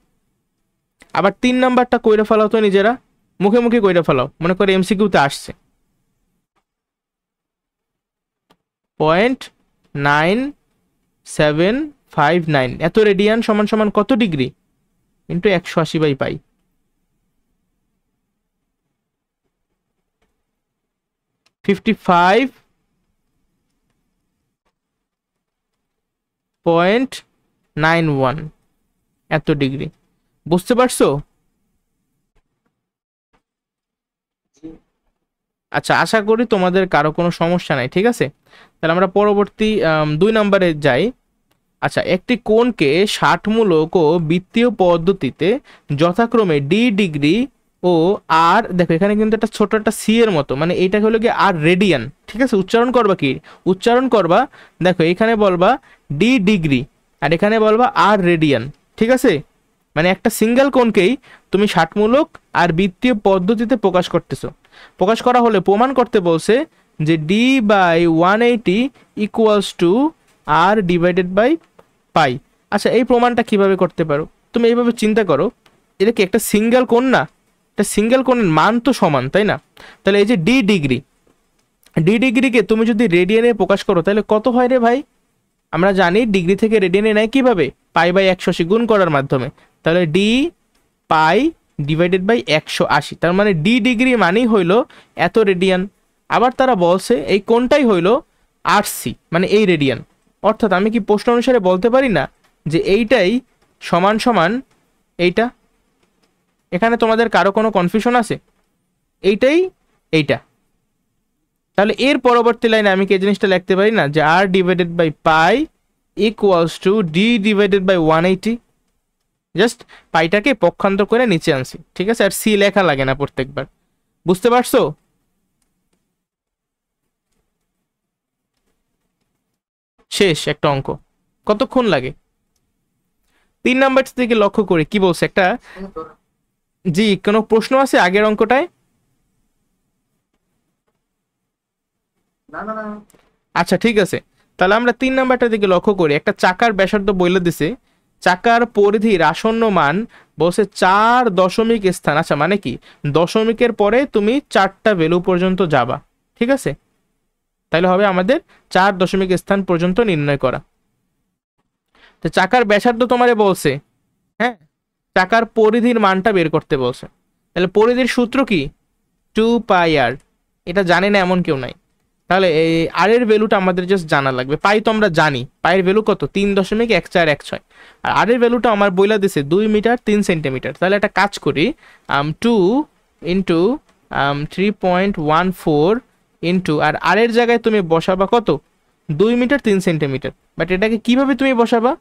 আবার 3 নাম্বারটা কইরা ফেলাও তো নিজেরা, মুখে মুখে কইরা ফেলাও, মনে করে এমসিকিউতে আসছে 0.9759 এত রেডিয়ান সমান সমান কত ডিগ্রি ইন্টু 180/পাই। 55.91 এত ডিগ্রি। বুঝতে পারছো? আচ্ছা আশা করি তোমাদের কারো কোনো সমস্যা নাই। ঠিক আছে, তাহলে আমরা পরবর্তী 2 নম্বরে যাই। আচ্ছা একটি কোণকে 60-মূলক ও বৃত্তীয় পদ্ধতিতে যথাক্রমে ডি ডিগ্রি ও আর, দেখো এখানে কিন্তু একটা ছোট একটা সি এর মতো, মানে এইটা হলো কি আর রেডিয়ান। ঠিক আছে, উচ্চারণ করবা কি, উচ্চারণ করবা দেখো এখানে বলবা ডি ডিগ্রি আর এখানে বলবা আর রেডিয়ান। ঠিক আছে, মানে একটা সিঙ্গেল কোণকেই তুমি 60-মূলক আর বৃত্তীয় পদ্ধতিতে প্রকাশ করতেছো। প্রকাশ করা হলে প্রমাণ করতে বলছে যে D by 180 equals to R divided by pi. আচ্ছা এই প্রমাণটা কিভাবে করতে পারো, তুমি এইভাবে চিন্তা করো, এটা কি একটা সিঙ্গেল কোণ না, একটা সিঙ্গেল কোণের মান তো সমান, তাই না? তাহলে এই যে ডি ডিগ্রি, ডি ডিগ্রিকে তুমি যদি রেডিয়ানে প্রকাশ করো তাহলে কত হয় রে ভাই, আমরা জানি ডিগ্রি থেকে রেডিয়ানে নেয় কিভাবে, পাই বাই 180 গুণ করার মাধ্যমে। তাহলে ডি পাই ডিভাইডেড বাই 180, তার মানে ডি ডিগ্রি মানেই হইলো এত রেডিয়ান। আবার তারা বলছে এই কোণটাই হইলো আর সি, মানে এই রেডিয়ান। অর্থাৎ আমি কি প্রশ্ন অনুসারে বলতে পারি না যে এইটাই সমান সমান এইটা? এখানে তোমাদের কারো কোনো কনফিউশন আছে? এইটাই এইটা, তাহলে এর পরবর্তী লাইনে আমি কি এই জিনিসটা লিখতে পারি না যে আর divided by pi equals to D divided by 180। Just পাইটাকে পক্ষান্তর করে নিচে আনছি, ঠিক আছে? আর সি লেখা লাগে না প্রত্যেকবার। বুঝতে পারছো? শেষ একটা অঙ্ক। কতক্ষণ লাগে? 3 নাম্বার থেকে লক্ষ্য করে কি বলছে একটা। জি, কোনো প্রশ্ন আছে আগের অঙ্কটায়? আচ্ছা ঠিক আছে, তাহলে আমরা 3 নাম্বারটা দিকে লক্ষ্য করি। একটা চাকার ব্যাসার্ধ বলে দিছে, চাকার পরিধির আসন্ন মান বলছে 4 দশমিক স্থান। আচ্ছা মানে কি, দশমিকের পরে তুমি 4টা ভ্যালু পর্যন্ত যাবা, ঠিক আছে? তাহলে হবে আমাদের 4 দশমিক স্থান পর্যন্ত নির্ণয় করা। তো চাকার ব্যাসার্ধ তোমারে বলছে, হ্যাঁ, চাকার পরিধির মানটা বের করতে বলছে। তাহলে পরিধির সূত্র কি? 2πr। এটা জানে না এমন কেউ নাই। তাহলে এই আর এর ভ্যালুটা আমাদের জাস্ট জানা লাগবে। পাই তো আমরা জানি, পায়ের ভ্যালু কত? 3.1416। আর আর এর ভ্যালুটা আমার বইলা দিছে 2 মিটার 3 সেন্টিমিটার। তাহলে একটা কাজ করি, 2 ইন্টু 3.14 ইন্টু আর এর জায়গায় তুমি বসাবা কত? 2 মিটার 3 সেন্টিমিটার। বাট এটাকে কিভাবে তুমি বসাবা?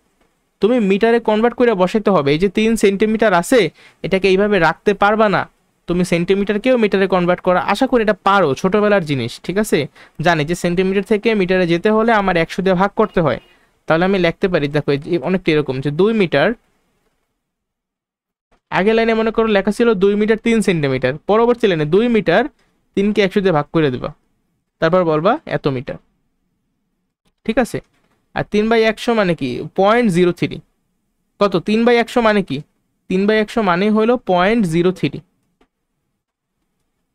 তুমি মিটারে কনভার্ট করে বসাইতে হবে। এই যে 3 সেন্টিমিটার আছে, এটাকে এইভাবে রাখতে পারবা না। তুমি সেন্টিমিটারকেও মিটারে কনভার্ট করা আশা করি এটা পারো, ছোটবেলার জিনিস, ঠিক আছে? জানি যে সেন্টিমিটার থেকে মিটারে যেতে হলে আমার 100 দিয়ে ভাগ করতে হয়। তাহলে আমি লিখতে পারি, দেখো অনেকটা এরকম যে 2 মিটার, আগে লাইনে মনে করো লেখা ছিল 2 মিটার 3 সেন্টিমিটার, পরবর্তী লাইনে 2 মিটার 3কে 100 দিয়ে ভাগ করে দেবা, তারপর বলবা এত মিটার, ঠিক আছে? আর 3/100 মানে কি? 0.03। কত? 3/100 মানে কি? 3/100 মানে হলো 0.03।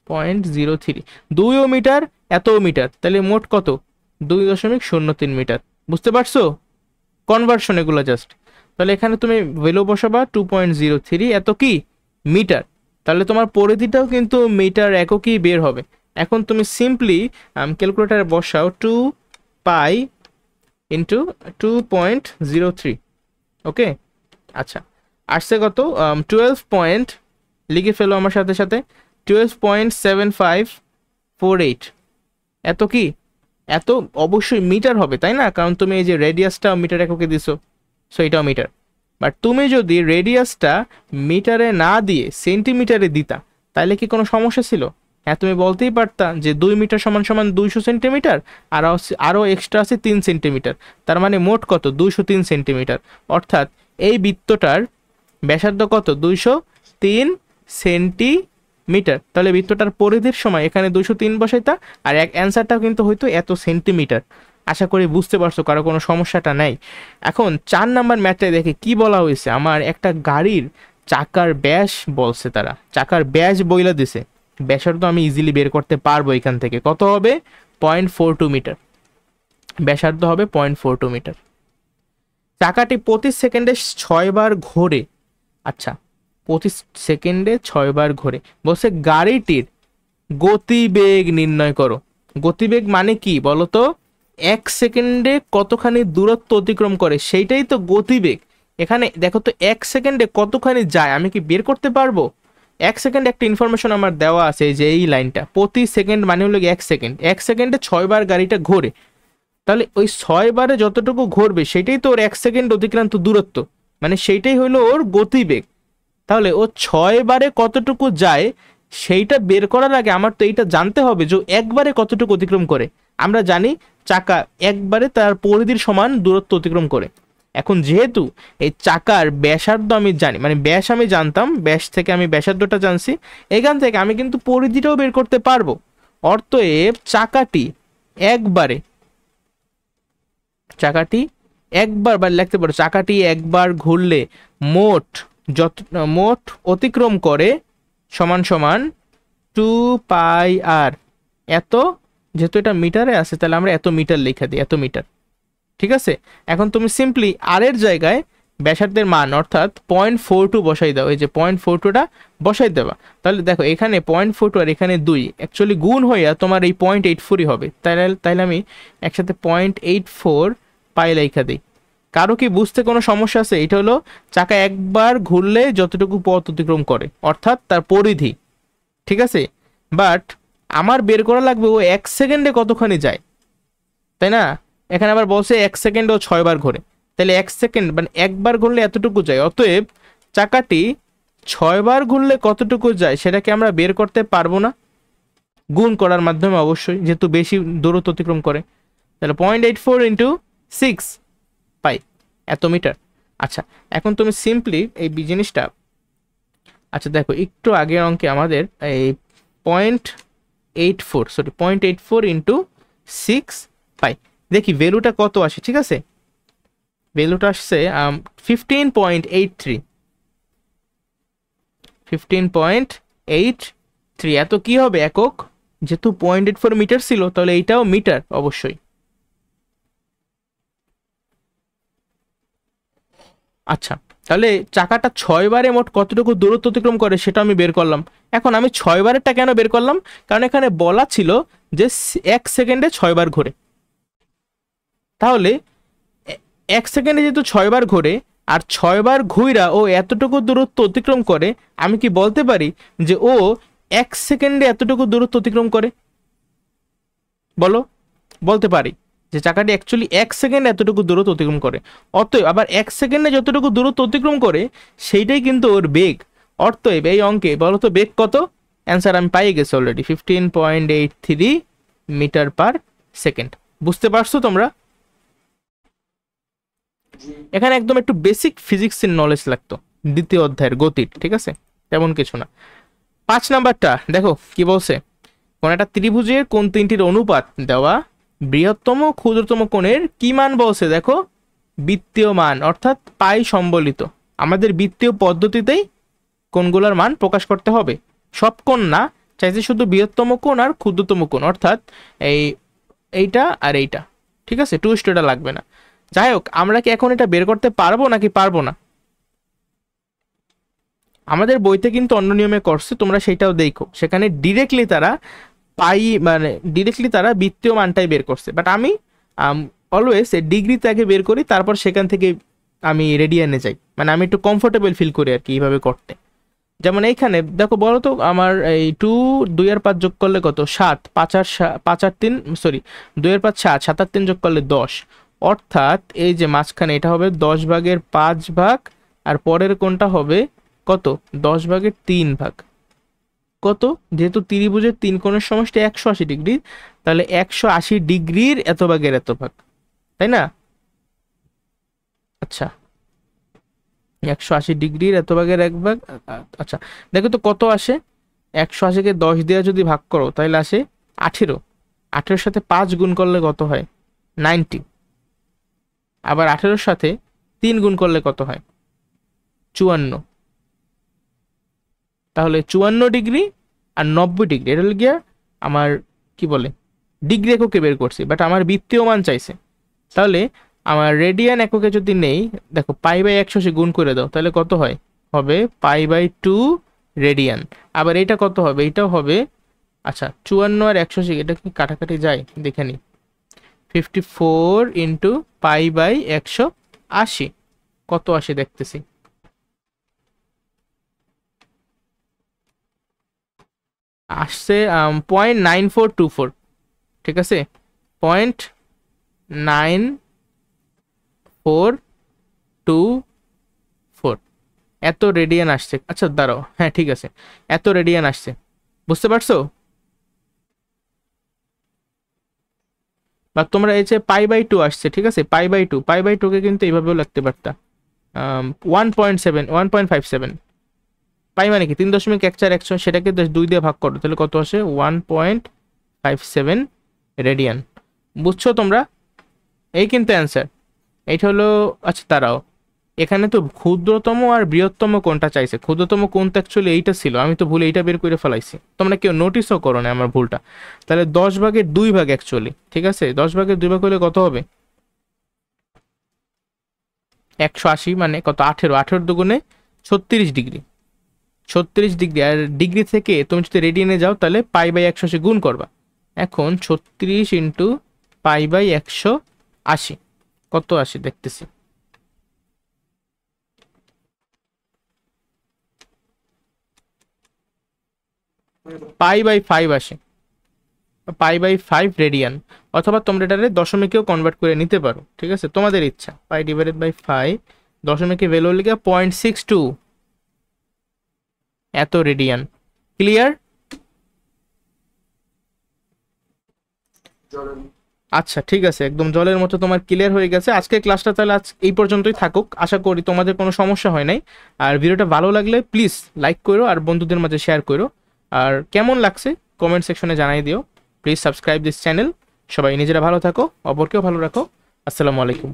0.03 2ও মিটার এতও মিটার, তাহলে মোট কত? 2.03 মিটার। বুঝতে পারছো কনভার্সন এগুলো জাস্ট? তাহলে এখানে তুমি ভ্যালু বসাবা 2.03 এত কি মিটার। তাহলে তোমার পরিধিটাও কিন্তু মিটার এককই বের হবে। এখন তুমি সিম্পলি ক্যালকুলেটারে বসাও 2 পাই ইন্টু 2.03। ওকে, আচ্ছা আসছে কত? 12 পয়েন্ট, লিখে ফেলো আমার সাথে সাথে, 12.7548। এত কি? এত অবশ্যই মিটার হবে তাই না? কারণ তুমি এই যে রেডিয়াসটা মিটার এককে দিছো, সো এটাও মিটার। বাট তুমি যদি রেডিয়াসটা মিটারে না দিয়ে সেন্টিমিটারে দিতা, তাহলে কি কোনো সমস্যা ছিল? হ্যাঁ, তুমি বলতেই পারতা যে 2 মিটার সমান সমান 200 সেন্টিমিটার, আর আরও এক্সট্রা আছে 3 সেন্টিমিটার, তার মানে মোট কত? 203 সেন্টিমিটার। অর্থাৎ এই বৃত্তটার ব্যাসার্ধ কত? 203 সেন্টিমিটার। তাহলে বৃত্তটার পরিধির সময় এখানে 203 বসাইতা, আর অ্যান্সারটাও কিন্তু হয়তো এত সেন্টিমিটার। আশা করি বুঝতে পারছো, কারো কোনো সমস্যাটা নাই। এখন 4 নাম্বার ম্যাথটায় দেখে কি বলা হয়েছে, আমার একটা গাড়ির চাকার ব্যাস বলছে, তারা চাকার ব্যাস বইলা দিছে। ব্যাসার্ধ আমি ইজিলি বের করতে পারবো এখান থেকে। কত হবে? 0.42 মিটার। ব্যাসার্ধ হবে 0.42 মিটার। চাকাটি প্রতি সেকেন্ডে 6 বার ঘোরে। আচ্ছা, প্রতি সেকেন্ডে 6 বার ঘোরে। বলছে গাড়িটির গতিবেগ নির্ণয় করো। গতিবেগ মানে কি বলো তো? 1 সেকেন্ডে কতখানি দূরত্ব অতিক্রম করে, সেইটাই তো গতিবেগ। এখানে দেখো তো 1 সেকেন্ডে কতখানি যায়, আমি কি বের করতে পারবো? 1 সেকেন্ড একটা ইনফরমেশন আমার দেওয়া আছে, যে এই লাইনটা প্রতি সেকেন্ড মানে হলো 1 সেকেন্ড। 1 সেকেন্ডে 6 বার গাড়িটা ঘোরে। তাহলে ওই 6 বারে যতটুকু ঘুরবে সেটাই তো ওর 1 সেকেন্ড অতিক্রান্ত দূরত্ব, মানে সেইটাই হলো ওর গতিবেগ। তাহলে ও 6 বারে কতটুকু যায় সেইটা বের করার আগে আমার তো এইটা জানতে হবে যে একবারে কতটুকু অতিক্রম করে। আমরা জানি চাকা একবারে তার পরিধির সমান দূরত্ব অতিক্রম করে। এখন যেহেতু এই চাকার ব্যাসার্ধ আমি জানি, মানে ব্যাস আমি জানতাম, ব্যাস থেকে আমি ব্যাসার্ধটা জানছি, এখান থেকে আমি কিন্তু পরিধিটাও বের করতে পারবো। অতএব চাকাটি একবার বা লিখতে পারো চাকাটি একবার ঘুরলে মোট অতিক্রম করে সমান সমান 2πr। এত, যেহেতু এটা মিটারে আছে তাহলে আমরা এত মিটার লিখে দিই, এত মিটার, ঠিক আছে? এখন তুমি সিম্পলি আর এর জায়গায় ব্যাসার্ধের মান অর্থাৎ 0.42 বসাই দাও। এই যে 0.42টা বসাই দেবা। তাহলে দেখো এখানে 0.42 আর এখানে 2 অ্যাকচুয়ালি গুণ হইয়া তোমার এই 0.84ই হবে। তাইলে আমি একসাথে 0.84 পাই লেখা দিই। কারো কি বুঝতে কোনো সমস্যা আছে? এটা হলো চাকা একবার ঘুরলে যতটুকু পথ অতিক্রম করে, অর্থাৎ তার পরিধি, ঠিক আছে? বাট আমার বের করা লাগবে ও 1 সেকেন্ডে কতখানি যায়, তাই না? এখানে আবার বলছে 1 সেকেন্ডে ও 6 বার ঘোরে, তাহলে 1 সেকেন্ড মানে একবার ঘুরলে এতটুকু যায়। অতএব চাকাটি 6 বার ঘুরলে কতটুকু যায় সেটাকে আমরা বের করতে পারবো না, গুণ করার মাধ্যমে অবশ্যই, যেহেতু বেশি দূরত্ব অতিক্রম করে। তাহলে 0.84 ইন্টু 6 পাই, এত মিটার। আচ্ছা, এখন তুমি সিম্পলি এই জিনিসটা, আচ্ছা দেখো একটু আগের অঙ্কে আমাদের এই 0.84 ইন্টু 6 পাই, দেখি ভ্যালুটা কত আসে। ঠিক আছে, ভ্যালুটা আসছে 15.83, 15.83। এত কি হবে একক, যেহেতু 0.84 মিটার ছিল তাহলে এইটাও মিটার অবশ্যই। আচ্ছা, তাহলে চাকাটা 6 বারে মোট কতটুকু দূরত্ব অতিক্রম করে সেটা আমি বের করলাম। এখন আমি 6 বারেরটা কেন বের করলাম, কারণ এখানে বলা ছিল যে 1 সেকেন্ডে 6 বার ঘোরে। তাহলে 1 সেকেন্ডে যেহেতু 6 বার ঘোরে, আর 6 বার ঘুইরা ও এতটুকু দূরত্ব অতিক্রম করে, আমি কি বলতে পারি যে ও 1 সেকেন্ডে এতটুকু দূরত্ব অতিক্রম করে? বলো, বলতে পারি যে চাকাটি অ্যাকচুয়ালি 1 সেকেন্ডে এতটুকু দূরত্ব অতিক্রম করে। অতএব আবার 1 সেকেন্ডে যতটুকু দূরত্ব অতিক্রম করে সেইটাই কিন্তু ওর বেগ। অতএব এই অঙ্কে বলো তো বেগ কত? অ্যান্সার আমি পাই গেছি অলরেডি, 15.83 মিটার পার সেকেন্ড। বুঝতে পারছো তোমরা? এখানে একদম একটু বেসিক ফিজিক্সের নলেজ লাগতো দ্বিতীয় অধ্যায়ের গতির, ঠিক আছে, তেমন কিছু না। 5 নাম্বারটা দেখো কি বলছে, কোন একটা ত্রিভুজের কোন তিনটির অনুপাত দেওয়া বৃহত্তম ক্ষুদ্রতম কোণের কি মান বলছে? দেখো বৃত্তীয় মান, অর্থাৎ পাই সম্বলিত। আমাদের বৃত্তীয় পদ্ধতিতেই কোণগুলোর মান প্রকাশ করতে হবে, সব কোণ না, চাইছে শুধু বৃহত্তম কোণ আর ক্ষুদ্রতম কোণ, অর্থাৎ এই এইটা আর এইটা। ঠিক আছে, টুইস্ট এটা লাগবে না। যাই হোক, আমরা কি এখন এটা বের করতে পারবো নাকি পারবো না? আমাদের বইতে কিন্তু অন্য নিয়মে করছে, তোমরা সেটাও দেখো, সেখানে ডিরেক্টলি তারা পাই মানে ডিরেক্টলি তারা বৃত্তীয় মানটাই বের করছে। বাট আমি অলওয়েজ ডিগ্রিতে আগে বের করি, তারপর সেখান থেকে আমি রেডিয়ানে যাই, মানে আমি একটু কমফোর্টেবল ফিল করি আর কি এইভাবে করতে। যেমন এইখানে দেখো, বলো তো আমার এই 2 আর 5 যোগ করলে কত? 7, 5 আর 3, সরি 2 আর 5 7, 7 আর 3 যোগ করলে 10। অর্থাৎ এই যে মাঝখানে এটা হবে 10 ভাগের 5 ভাগ, আর পরের কোনটা হবে কত? 10 ভাগের 3 ভাগ। কত? যেহেতু ত্রিভুজের 3 কোণের সমষ্টি 180 ডিগ্রি, তাহলে 180 ডিগ্রির এত ভাগের এত ভাগ, তাই না? আচ্ছা, 180 ডিগ্রির এত ভাগের এক ভাগ। আচ্ছা, দেখো তো কত আসে। 180কে 10 দিয়ে যদি ভাগ করো তাহলে আসে 18। 18-এর সাথে 5 গুণ করলে কত হয়? 90। আবার 18-এর সাথে 3 গুণ করলে কত হয়? 54। তাহলে 54 ডিগ্রি আর 90 ডিগ্রি, এটা হলো গিয়া আমার কি বলে ডিগ্রি এককে বের করছি, বাট আমার বৃত্তীয় মান চাইছে। তাহলে আমার রেডিয়ান এককে যদি নেই, দেখো পাই/180 গুণ করে দাও, তাহলে কত হয়? হবে পাই/2 রেডিয়ান। আবার এটা কত হবে? এটাও হবে, আচ্ছা 54 আর 180 এটা কি কাটাকাটি যায় দেখে নি, 54 ইন্টু পাই/180 কত আসে দেখতেছি। আসছে 0.9424, ঠিক আছে, 0.9424 এত রেডিয়ান আসছে। আচ্ছা দাঁড়াও, হ্যাঁ ঠিক আছে, এত রেডিয়ান আসছে, বুঝতে পারছো? বা তোমরা এই যে পাই/2 আসছে, ঠিক আছে, পাই/2কে কিন্তু এইভাবেও লিখতে পারতা, 1.57 পাই মানে কি 3.1416, সেটাকে 2 দিয়ে ভাগ করো, তাহলে কত আসে? 1.57 রেডিয়ান। বুঝছো তোমরা? এই কিন্তু অ্যান্সার, এইটা হলো। আচ্ছা দাঁড়াও, এখানে তো ক্ষুদ্রতম আর বৃহত্তম কোনটা চাইছে, ক্ষুদ্রতম কোন তো অ্যাকচুয়ালি এইটা ছিল, আমি তো ভুলে এইটা বের করে ফেলাইছি, তোমরা কেউ নোটিসও করো না আমার ভুলটা। তাহলে 10 ভাগের 2 ভাগ অ্যাকচুয়ালি, ঠিক আছে, 10 ভাগের 2 ভাগ হলে কত হবে? 180 মানে কত? 18, 18 দুগুণে 36 ডিগ্রি, 36 ডিগ্রি। আর ডিগ্রি থেকে তুমি যদি রেডিয়ানে যাও তাহলে পাই/180 গুণ করবা। এখন 36 ইন্টু পাই/180 কত আসে দেখতেছি, পাই/5 আসে। π/5 রেডিয়ান, অথবা তোমরা এটারে দশমিকেও কনভার্ট করে নিতে পারো, ঠিক আছে, তোমাদের ইচ্ছা। π/5 দশমিকে ভ্যালু লিখে 0.62 এত রেডিয়ান। ক্লিয়ার? আচ্ছা ঠিক আছে, একদম জলের মতো তোমার ক্লিয়ার হয়ে গেছে। আজকে ক্লাসটা তাহলে আজ এই পর্যন্তই থাকুক, আশা করি তোমাদের কোনো সমস্যা হয় নাই। আর ভিডিওটা ভালো লাগলে প্লিজ লাইক করো আর বন্ধুদের মাঝে শেয়ার করো। আর কেমন লাগছে কমেন্ট সেকশনে জানাই দিও। Please subscribe this channel. সবাই নিজেরা ভালো থাকো, অপরকেও ভালো রাখো। আসসালামু আলাইকুম।